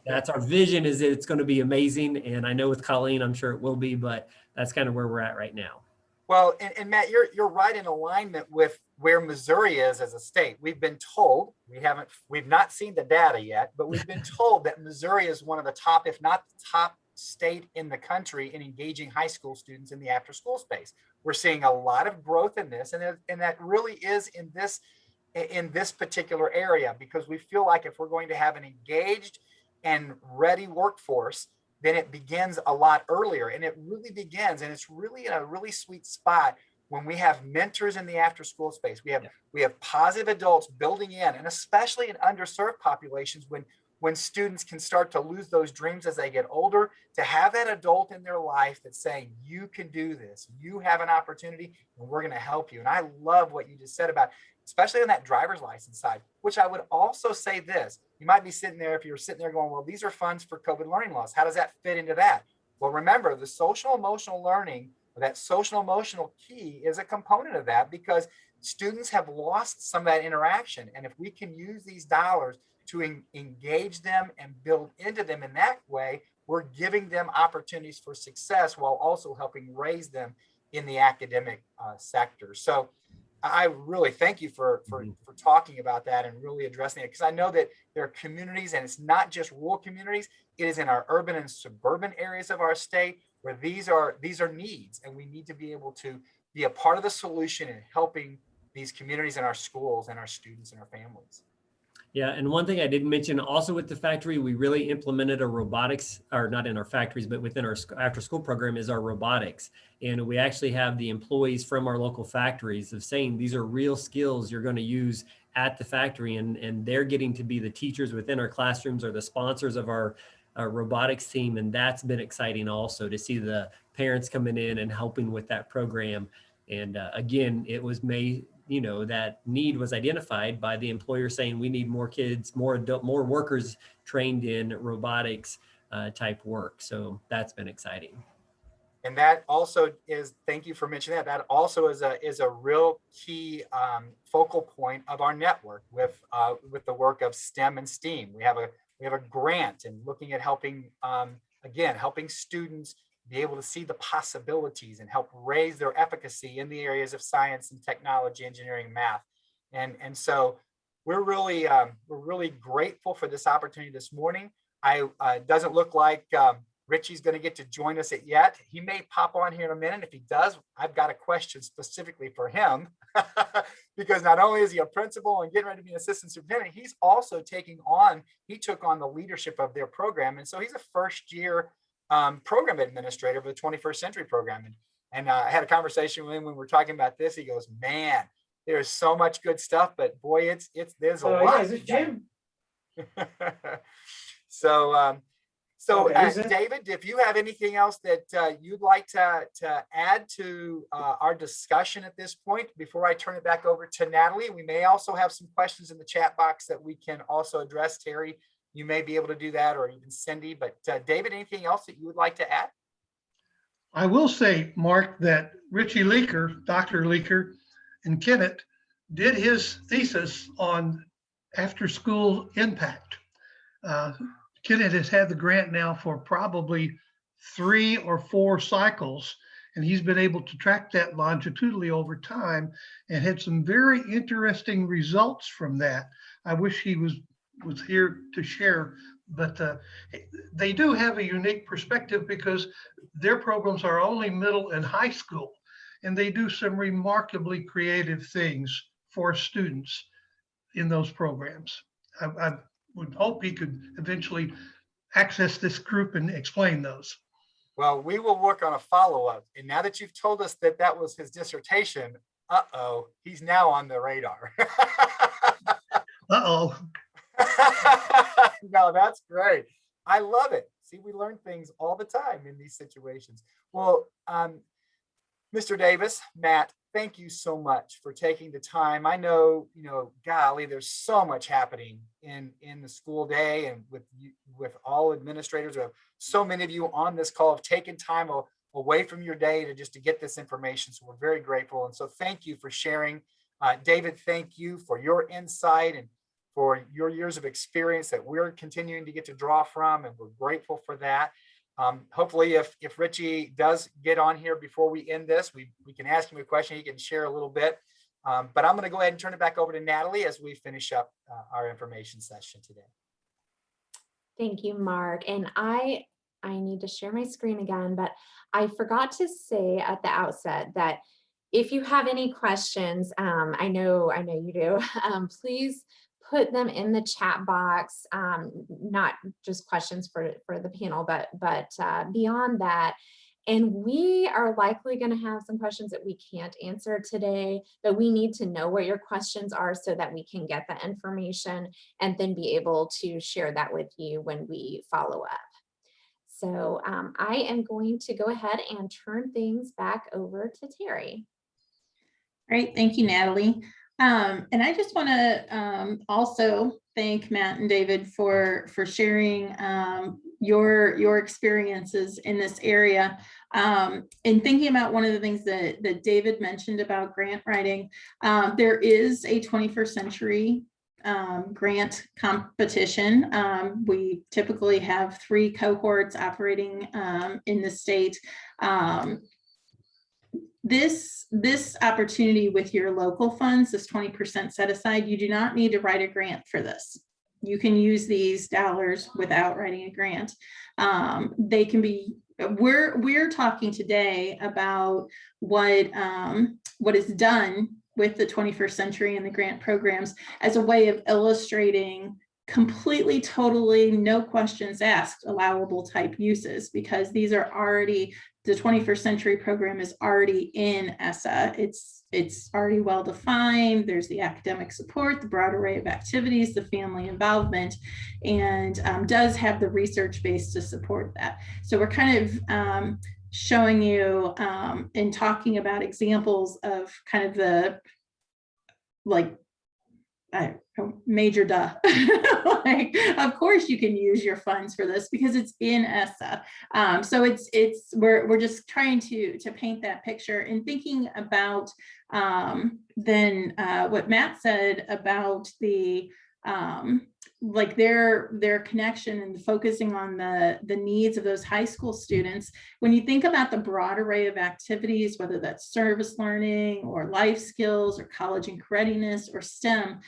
that's our vision, is that it's going to be amazing. And I know with Colleen, I'm sure it will be, but that's kind of where we're at right now. Well, and Matt, you're right in alignment with where Missouri is as a state. We've been told, we've not seen the data yet, but we've been told that Missouri is one of the top, if not the top state in the country in engaging high school students in the after school space. We're seeing a lot of growth in this, and that really is in this particular area, because we feel like if we're going to have an engaged and ready workforce, then it begins a lot earlier, and it really begins, and it's really in a really sweet spot when we have mentors in the after school space. We have positive adults building in, and especially in underserved populations, when students can start to lose those dreams as they get older, to have that adult in their life that's saying, you can do this, you have an opportunity, and we're going to help you. And I love what you just said about, especially on that driver's license side, which I would also say this. You might be sitting there, if you're sitting there going, well, these are funds for COVID learning loss. How does that fit into that? Well, remember, the social emotional learning, that social emotional key is a component of that, because students have lost some of that interaction. And if we can use these dollars to engage them and build into them in that way, we're giving them opportunities for success while also helping raise them in the academic sector. So I really thank you for talking about that and really addressing it, because I know that there are communities, and it's not just rural communities, it is in our urban and suburban areas of our state where these are needs, and we need to be able to be a part of the solution in helping these communities and our schools and our students and our families. Yeah, and one thing I didn't mention also with the factory, we really implemented a robotics, or not in our factories, but within our after school program is our robotics. And we actually have the employees from our local factories of saying, these are real skills you're going to use at the factory. And they're getting to be the teachers within our classrooms or the sponsors of our robotics team. And that's been exciting also to see the parents coming in and helping with that program. And again, it was that need was identified by the employer saying, we need more kids, more workers trained in robotics type work. So that's been exciting. And that also is, thank you for mentioning that. That also is a real key focal point of our network with the work of STEM and STEAM. We have a grant and looking at helping students be able to see the possibilities and help raise their efficacy in the areas of science and technology, engineering, math. And so we're really grateful for this opportunity this morning. It doesn't look like Richie's going to get to join us yet. He may pop on here in a minute. If he does, I've got a question specifically for him because not only is he a principal and getting ready to be an assistant superintendent, he's also he took on the leadership of their program. And so he's a first year program administrator for the 21st Century Program. And I had a conversation with him when we were talking about this. He goes, man, there's so much good stuff, but boy, there's a lot. Yeah, is this Jim? So Okay, David, if you have anything else that you'd like to add to our discussion at this point, before I turn it back over to Natalie, we may also have some questions in the chat box that we can also address. Terry, you may be able to do that, or even Cindy. But David, anything else that you would like to add? I will say, Mark, that Richie Leaker, Dr. Leaker, and Kennett did his thesis on after school impact. Kennett has had the grant now for probably 3 or 4 cycles, and he's been able to track that longitudinally over time and had some very interesting results from that. I wish he was here to share, but they do have a unique perspective because their programs are only middle and high school, and they do some remarkably creative things for students in those programs. I would hope he could eventually access this group and explain those. Well, we will work on a follow-up. And now that you've told us that that was his dissertation, he's now on the radar. No, that's great. I love it. See, we learn things all the time in these situations. Well, Mr. Davis, Matt, thank you so much for taking the time. I know, golly, there's so much happening in the school day, and with all administrators. So many of you on this call have taken time away from your day to get this information. So we're very grateful. And so thank you for sharing. David, thank you for your insight and for your years of experience that we're continuing to get to draw from, and we're grateful for that. Hopefully, if Richie does get on here before we end this, we can ask him a question. He can share a little bit. But I'm going to go ahead and turn it back over to Natalie as we finish up our information session today. Thank you, Mark. And I need to share my screen again, but I forgot to say at the outset that if you have any questions, I know you do, please put them in the chat box, not just questions for the panel, but beyond that. And we are likely going to have some questions that we can't answer today, but we need to know what your questions are so that we can get the information and then be able to share that with you when we follow up. So I am going to go ahead and turn things back over to Terry. Great, thank you, Natalie. And I just want to also thank Matt and David for sharing your experiences in this area. And thinking about one of the things that David mentioned about grant writing, there is a 21st century grant competition. We typically have 3 cohorts operating in the state. This opportunity with your local funds, this 20% set aside, you do not need to write a grant for this. You can use these dollars without writing a grant. They can be, we're talking today about what is done with the 21st century and the grant programs as a way of illustrating completely, totally, no questions asked, allowable type uses, because these are already, the 21st century program is already in ESSA. It's already well defined. There's the academic support, the broad array of activities, the family involvement, and does have the research base to support that. So we're kind of showing you and talking about examples of kind of the major duh. Like, of course you can use your funds for this because it's in ESSA. So we're just trying to paint that picture and thinking about then what Matt said about the like their connection and focusing on the needs of those high school students. When you think about the broad array of activities, whether that's service learning or life skills or college and readiness or STEM,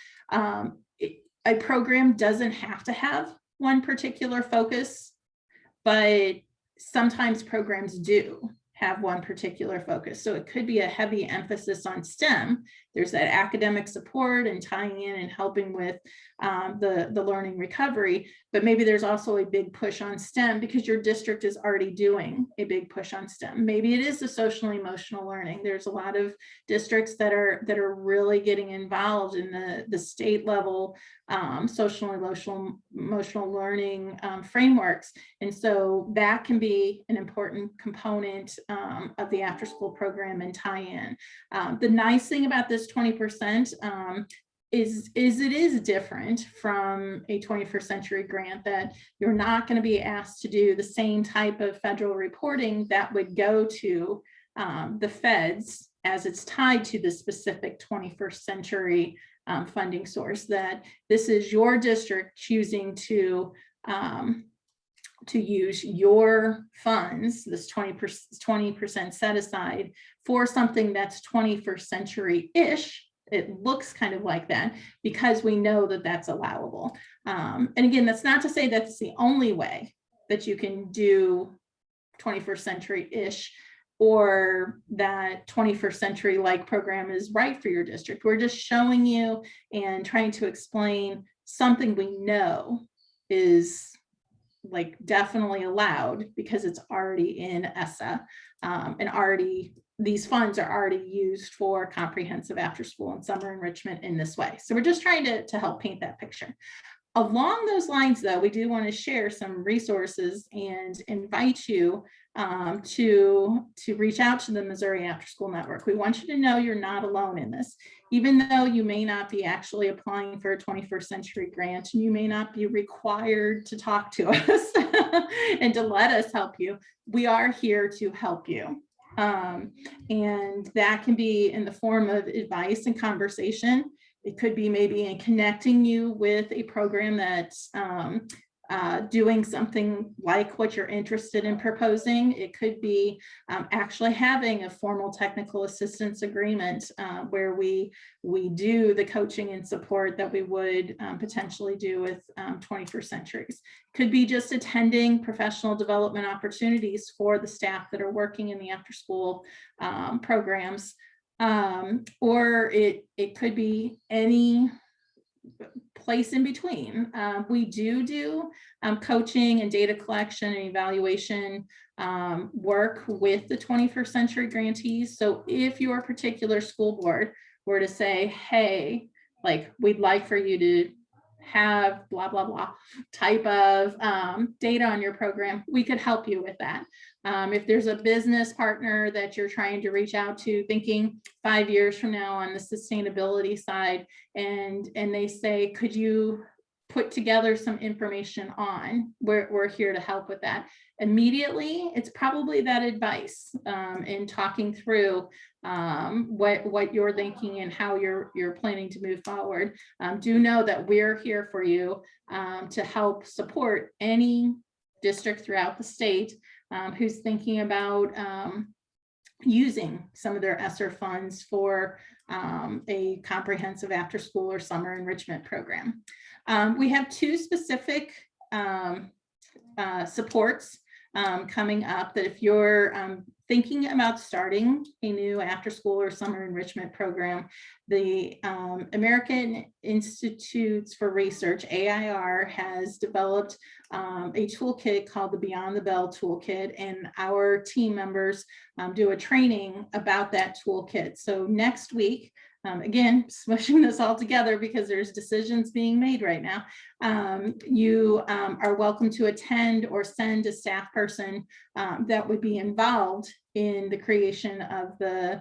a program doesn't have to have one particular focus, but sometimes programs do have one particular focus. So it could be a heavy emphasis on STEM. There's that academic support and tying in and helping with the learning recovery, but maybe there's also a big push on STEM because your district is already doing a big push on STEM. Maybe it is the social and emotional learning. There's a lot of districts that are really getting involved in the state level social and emotional learning frameworks. And so that can be an important component of the after school program and tie in. The nice thing about this 20%, is it is different from a 21st century grant, that you're not going to be asked to do the same type of federal reporting that would go to the feds as it's tied to the specific 21st century funding source. That this is your district choosing to use your funds, this 20% set aside, for something that's 21st century-ish. It looks kind of like that because we know that that's allowable. And again, that's not to say that's the only way that you can do 21st century-ish, or that 21st century like program is right for your district. We're just showing you and trying to explain something we know is like definitely allowed because it's already in ESSA, and already these funds are already used for comprehensive after school and summer enrichment in this way. So we're just trying to help paint that picture. Along those lines, though, we do want to share some resources and invite you to reach out to the Missouri After School Network. We want you to know you're not alone in this. Even though you may not be actually applying for a 21st century grant, and you may not be required to talk to us and to let us help you, we are here to help you. And that can be in the form of advice and conversation. It could be maybe in connecting you with a program that's doing something like what you're interested in proposing. It could be actually having a formal technical assistance agreement where we do the coaching and support that we would potentially do with 21st centuries. Could be just attending professional development opportunities for the staff that are working in the after school programs. Or it could be any place in between. We do coaching and data collection and evaluation work with the 21st century grantees. So if your particular school board were to say, hey, like we'd like for you to have blah, blah, blah type of data on your program, we could help you with that. If there's a business partner that you're trying to reach out to, thinking 5 years from now on the sustainability side, and they say, could you put together some information on, we're here to help with that. Immediately, it's probably that advice in talking through what you're thinking and how you're planning to move forward. Do know that we're here for you to help support any district throughout the state who's thinking about using some of their ESSER funds for a comprehensive after school or summer enrichment program. We have two specific supports coming up that if you're thinking about starting a new after school or summer enrichment program, the American Institutes for Research, AIR, has developed a toolkit called the Beyond the Bell Toolkit, and our team members do a training about that toolkit. So next week, again, smushing this all together because there's decisions being made right now. You are welcome to attend or send a staff person that would be involved in the creation of the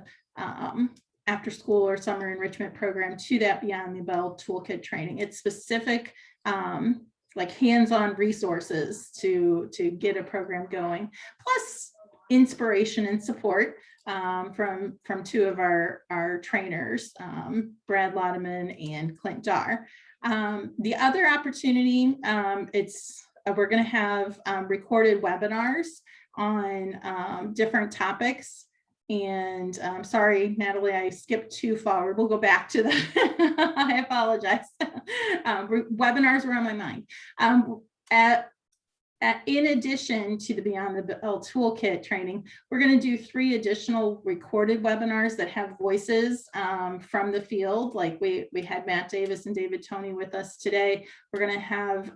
after school or summer enrichment program to that Beyond the Bell Toolkit training. It's specific like hands-on resources to get a program going, plus inspiration and support from two of our trainers, Brad Laudeman and Clint Dar. The other opportunity, we're going to have recorded webinars on different topics. And sorry, Natalie, I skipped too far. We'll go back to the, I apologize. Webinars were on my mind. In addition to the Beyond the Bell Toolkit training, we're going to do 3 additional recorded webinars that have voices from the field. Like we had Matt Davis and David Toney with us today. We're going to have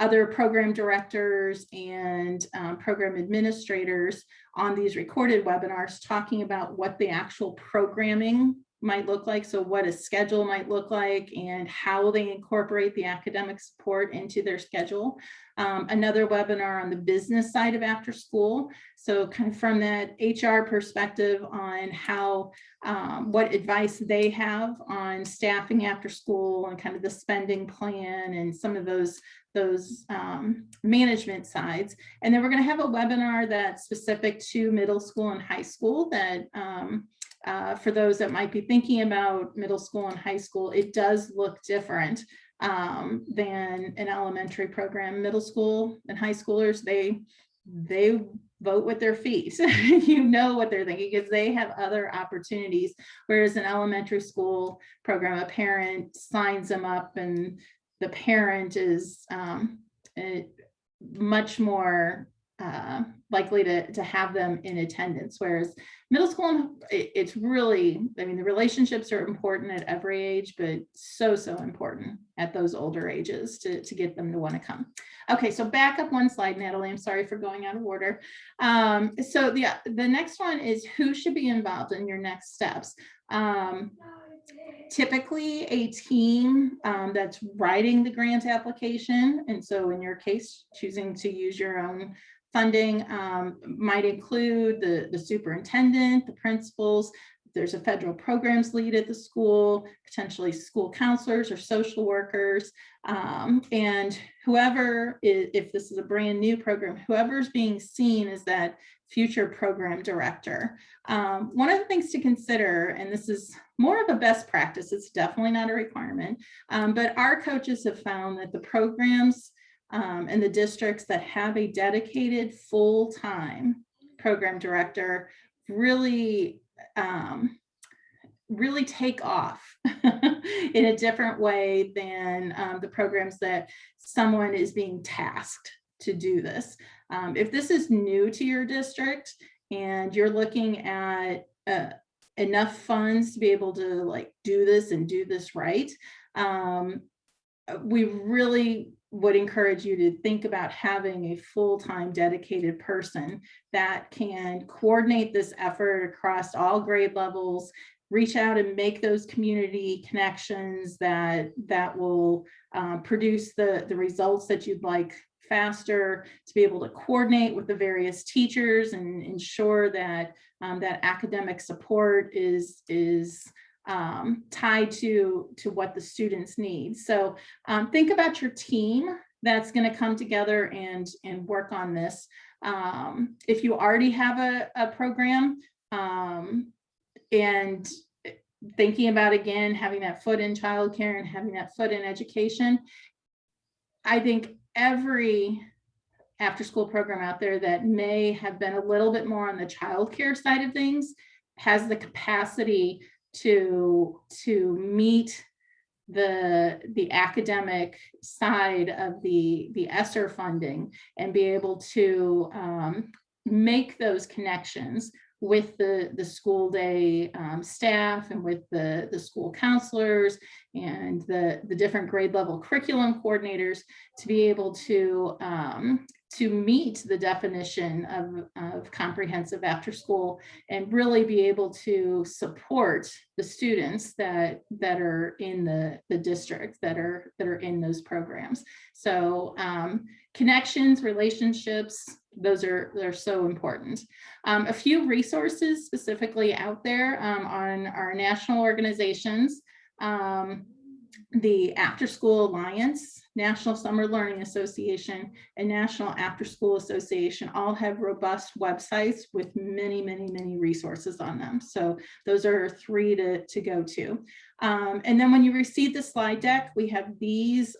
other program directors and program administrators on these recorded webinars talking about what the actual programming might look like, so what a schedule might look like and how they incorporate the academic support into their schedule. Another webinar on the business side of after school. So kind of from that HR perspective on how, what advice they have on staffing after school and kind of the spending plan and some of those management sides. And then we're going to have a webinar that's specific to middle school and high school that for those that might be thinking about middle school and high school, it does look different than an elementary program. Middle school and high schoolers, they vote with their feet. You know what they're thinking because they have other opportunities. Whereas an elementary school program, a parent signs them up and the parent is much more likely to have them in attendance. Whereas middle school, it's really, I mean, the relationships are important at every age, but so important at those older ages to get them to want to come. Okay, so back up one slide, Natalie. I'm sorry for going out of order. So the next one is who should be involved in your next steps. Typically a team that's writing the grant application. And so in your case, choosing to use your own funding might include the superintendent, the principals. There's a federal programs lead at the school, potentially school counselors or social workers, and whoever, if this is a brand new program, whoever's being seen as that future program director. One of the things to consider, and this is more of a best practice, it's definitely not a requirement, but our coaches have found that the programs and the districts that have a dedicated full-time program director really take off in a different way than the programs that someone is being tasked to do this. If this is new to your district and you're looking at enough funds to be able to like do this and do this right, we really would encourage you to think about having a full-time dedicated person that can coordinate this effort across all grade levels, reach out and make those community connections that will produce the results that you'd like faster, to be able to coordinate with the various teachers and ensure that that academic support is tied to what the students need. So think about your team that's going to come together and work on this. If you already have a program and thinking about, again, having that foot in childcare and having that foot in education, I think every after-school program out there that may have been a little bit more on the childcare side of things has the capacity to meet the academic side of the ESSER funding and be able to make those connections with the school day staff and with the school counselors and the different grade level curriculum coordinators to be able to meet the definition of comprehensive after school and really be able to support the students that are in the district that are in those programs. So connections, relationships, they're so important. A few resources specifically out there on our national organizations. The After School Alliance, National Summer Learning Association, and National After School Association all have robust websites with many resources on them. So those are three to go to. And then when you receive the slide deck, we have these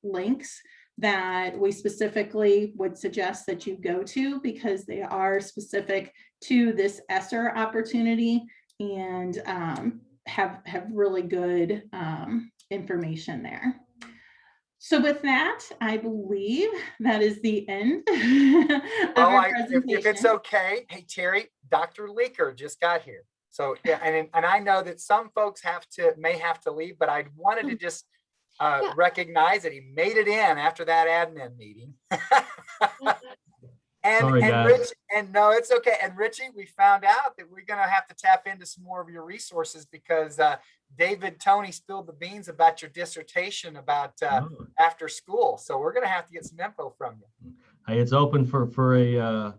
links that we specifically would suggest that you go to because they are specific to this ESSER opportunity and have really good information there. So with that, I believe that is the end of our presentation. If it's okay, hey Terry, Dr. Leaker just got here. So yeah, and I know that some folks may have to leave, but I wanted to just recognize that he made it in after that admin meeting. Sorry, and guys. Rich, and no, it's okay. And Richie, we found out that we're going to have to tap into some more of your resources because David Tony spilled the beans about your dissertation about Oh. after school. So we're going to have to get some info from you. Hey, it's open for a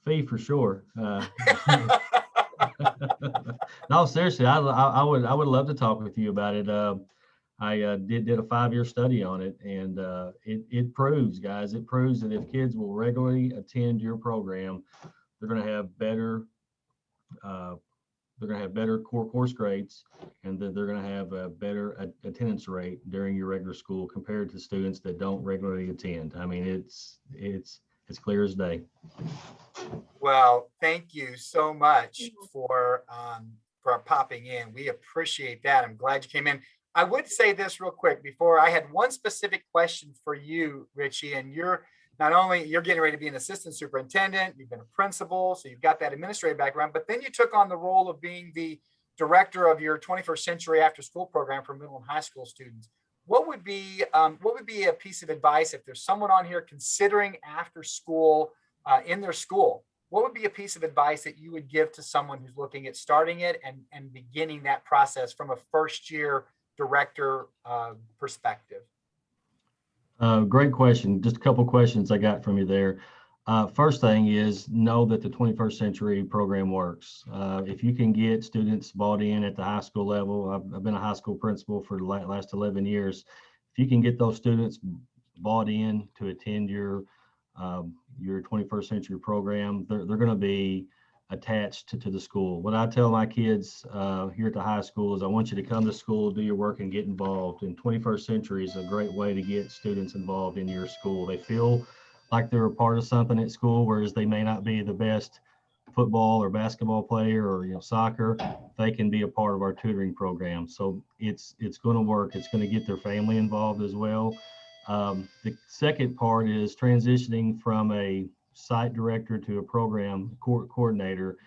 fee for sure. No, seriously, I would love to talk with you about it. I did a 5-year study on it, and it proves, guys, it proves that if kids will regularly attend your program, they're going to have better course grades, and that they're going to have a better attendance rate during your regular school compared to students that don't regularly attend. I mean, it's clear as day. Well, thank you so much for popping in. We appreciate that. I'm glad you came in. I would say this real quick before. I had one specific question for you, Richie, and you're getting ready to be an assistant superintendent, you've been a principal, so you've got that administrative background, but then you took on the role of being the director of your 21st century after school program for middle and high school students. What would be a piece of advice if there's someone on here considering after school in their school? What would be a piece of advice that you would give to someone who's looking at starting it and beginning that process from a first year director perspective? Great question. Just a couple questions I got from you there. First thing is know that the 21st century program works. If you can get students bought in at the high school level, I've been a high school principal for the last 11 years. If you can get those students bought in to attend your 21st century program, they're going to be attached to the school. What I tell my kids here at the high school is I want you to come to school, do your work, and get involved. And 21st century is a great way to get students involved in your school. They feel like they're a part of something at school, whereas they may not be the best football or basketball player or soccer. They can be a part of our tutoring program. So it's going to work. It's going to get their family involved as well. The second part is transitioning from a site director to a program coordinator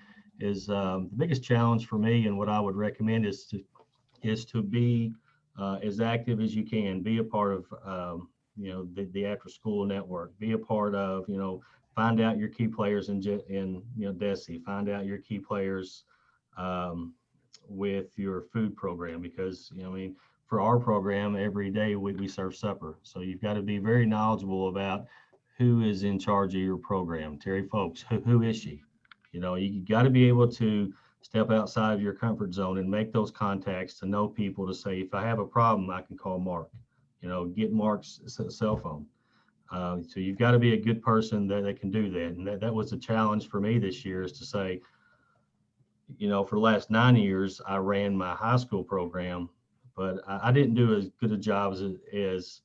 is the biggest challenge for me. And what I would recommend is to be as active as you can. Be a part of the after school network. Be a part of find out your key players in DESE. Find out your key players with your food program, because for our program every day we serve supper. So you've got to be very knowledgeable about who is in charge of your program. Terry Folks, who is she? You got to be able to step outside of your comfort zone and make those contacts to know people, to say, if I have a problem, I can call Mark, get Mark's cell phone. So you've got to be a good person that can do that. And that was a challenge for me this year, is to say, for the last 9 years, I ran my high school program, but I didn't do as good a job as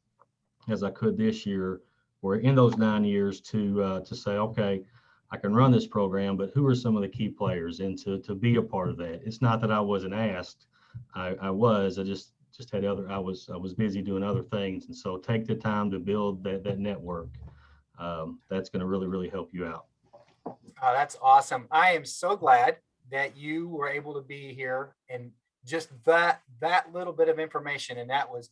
I could this year, or in those 9 years, to say, okay, I can run this program, but who are some of the key players, and to be a part of that. It's not that I wasn't asked. I just had I was busy doing other things. And so take the time to build that network. That's going to really, really help you out. Oh, that's awesome. I am so glad that you were able to be here, and just that little bit of information, and that was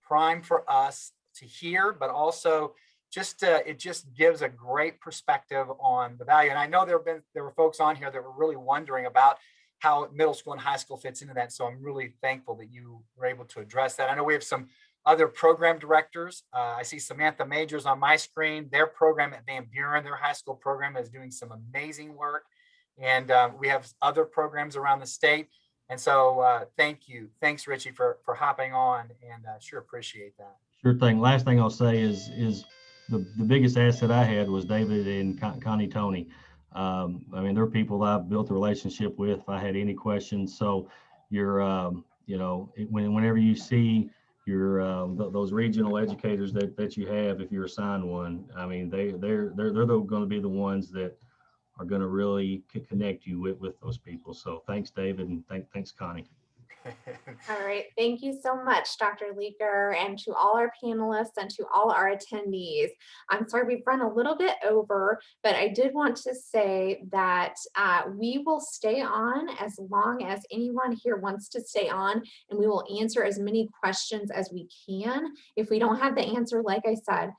prime for us to hear, but also it just gives a great perspective on the value. And I know there were folks on here that were really wondering about how middle school and high school fits into that. So I'm really thankful that you were able to address that. I know we have some other program directors. I see Samantha Majors on my screen. Their program at Van Buren, their high school program, is doing some amazing work. And we have other programs around the state. And so thank you. Thanks, Richie, for hopping on, and sure appreciate that. Sure thing. Last thing I'll say is the biggest asset I had was David and Connie Tony. They're people that I've built a relationship with if I had any questions. So you're, whenever you see your those regional educators that you have, if you're assigned one, they're going to be the ones that are going to really connect you with those people. So thanks, David, and thanks, Connie. All right. Thank you so much, Dr. Leaker, and to all our panelists and to all our attendees. I'm sorry we've run a little bit over, but I did want to say that we will stay on as long as anyone here wants to stay on, and we will answer as many questions as we can. If we don't have the answer, like I said,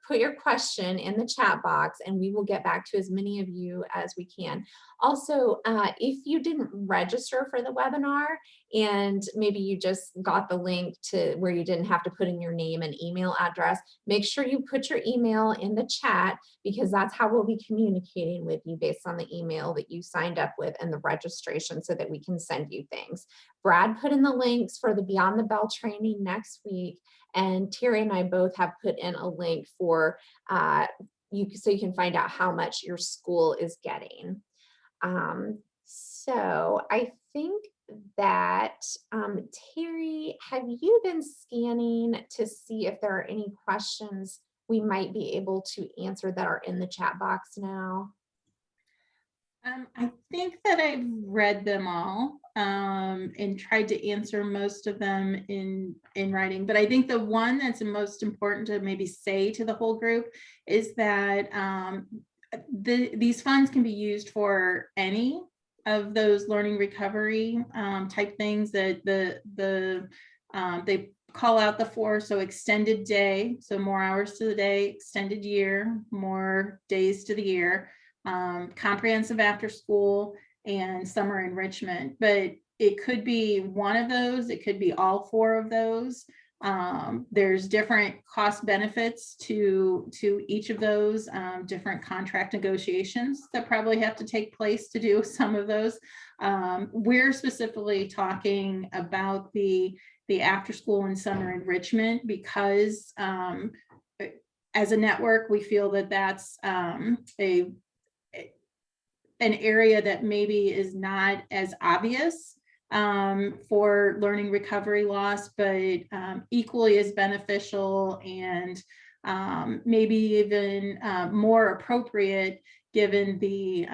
put your question in the chat box and we will get back to as many of you as we can. Also, if you didn't register for the webinar and maybe you just got the link to where you didn't have to put in your name and email address, make sure you put your email in the chat, because that's how we'll be communicating with you based on the email that you signed up with and the registration, so that we can send you things. Brad put in the links for the Beyond the Bell training next week, and Terry and I both have put in a link for so you can find out how much your school is getting. So I think that, Terry, have you been scanning to see if there are any questions we might be able to answer that are in the chat box now? I think that I've read them all and tried to answer most of them in writing. But I think the one that's the most important to maybe say to the whole group is that these funds can be used for any of those learning recovery type things that they call out the four. So extended day, so more hours to the day; extended year, more days to the year; comprehensive after school; and summer enrichment. But it could be one of those, it could be all four of those. There's different cost benefits to each of those, different contract negotiations that probably have to take place to do some of those. We're specifically talking about the after school and summer enrichment because as a network, we feel that that's an area that maybe is not as obvious for learning recovery loss, but equally as beneficial and maybe even more appropriate given the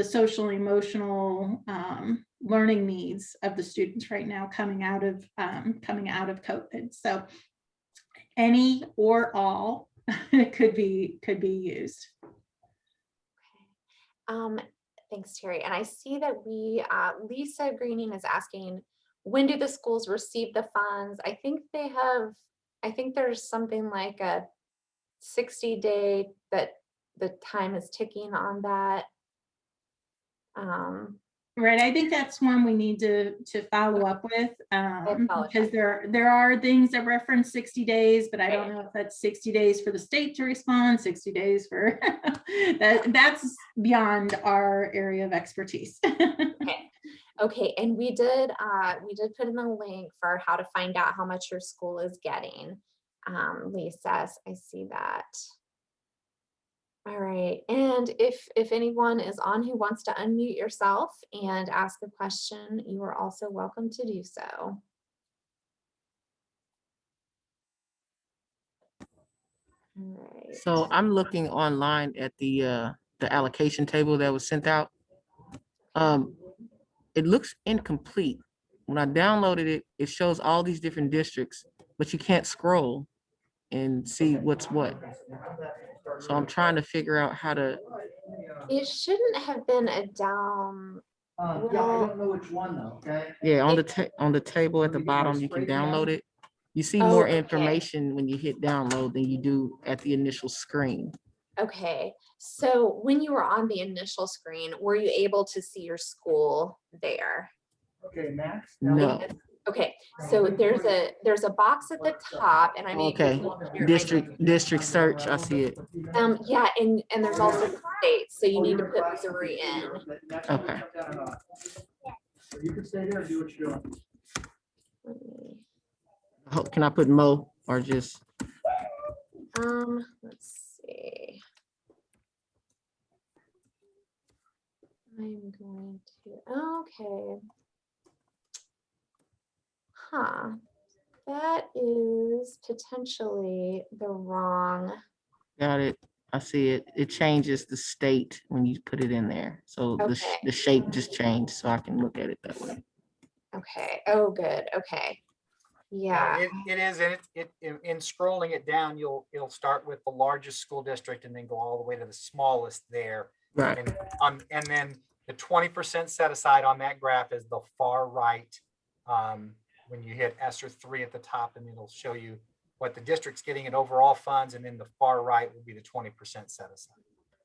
social emotional learning needs of the students right now coming out of COVID. So any or all could be used. Thanks, Terry. And I see that Lisa Greening is asking, when do the schools receive the funds? I think there's something like a 60-day that the time is ticking on that. Right, I think that's one we need to follow up with because there are things that reference 60 days, but I don't know if that's 60 days for the state to respond, 60 days for that's beyond our area of expertise. Okay, and we did put in the link for how to find out how much your school is getting. Lisa, I see that. All right, and if anyone is on who wants to unmute yourself and ask a question, you are also welcome to do so. All right. So I'm looking online at the allocation table that was sent out. It looks incomplete. When I downloaded it, it shows all these different districts, but you can't scroll and see what's what. So I'm trying to figure out how to. It shouldn't have been a down. Yeah, I don't know which one though, okay? Yeah, on the table at the bottom, you can download it. You see more information when you hit download than you do at the initial screen. Okay, so when you were on the initial screen, were you able to see your school there? Okay, Max? No. Okay, so there's a box at the top, and I mean, Okay, district search, I see it. yeah, and there's also the states, so you need to put Missouri in. Okay. You can stay there and do what you're doing. Can I put Mo or just? Let's see. I'm going to, okay. Huh, that is potentially the wrong. Got it. I see it. It changes the state when you put it in there. So the shape just changed, so I can look at it that way. Okay. Oh, good. Okay. Yeah. It is, and in scrolling it down, it'll start with the largest school district and then go all the way to the smallest there. Right. And then the 20% set aside on that graph is the far right. When you hit ESSER 3 at the top, and it'll show you what the district's getting in overall funds, and then the far right will be the 20% set aside.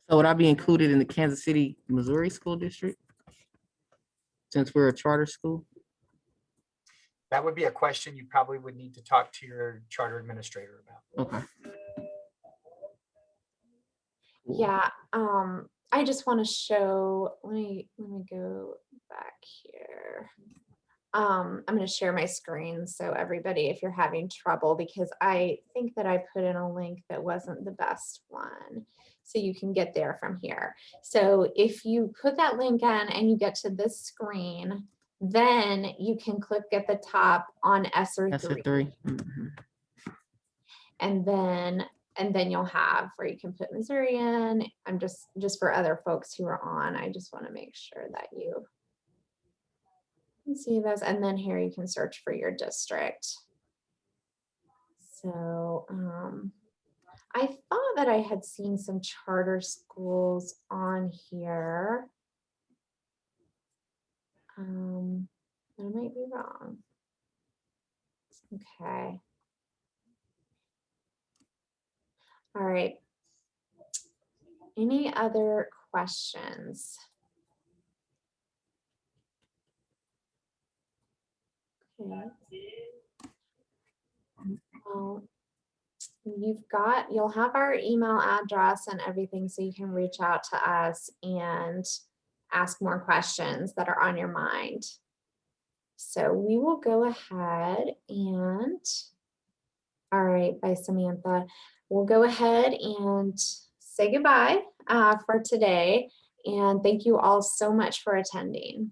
So would I be included in the Kansas City, Missouri school district? Since we're a charter school? That would be a question you probably would need to talk to your charter administrator about. Okay. Yeah, I just want to show, let me go back here. I'm going to share my screen so everybody, if you're having trouble, because I think that I put in a link that wasn't the best one. So you can get there from here. So if you put that link in and you get to this screen, then you can click at the top on ESSER ESSER 3. 3. Mhm. And then you'll have where you can put Missouri in. I'm just for other folks who are on, I just want to make sure that you can see those. And then here you can search for your district. So I thought that I had seen some charter schools on here. But I might be wrong. Okay. All right. Any other questions? Okay. Well, you'll have our email address and everything, so you can reach out to us and ask more questions that are on your mind. So we will go ahead and, all right, bye Samantha. We'll go ahead and say goodbye for today. And thank you all so much for attending.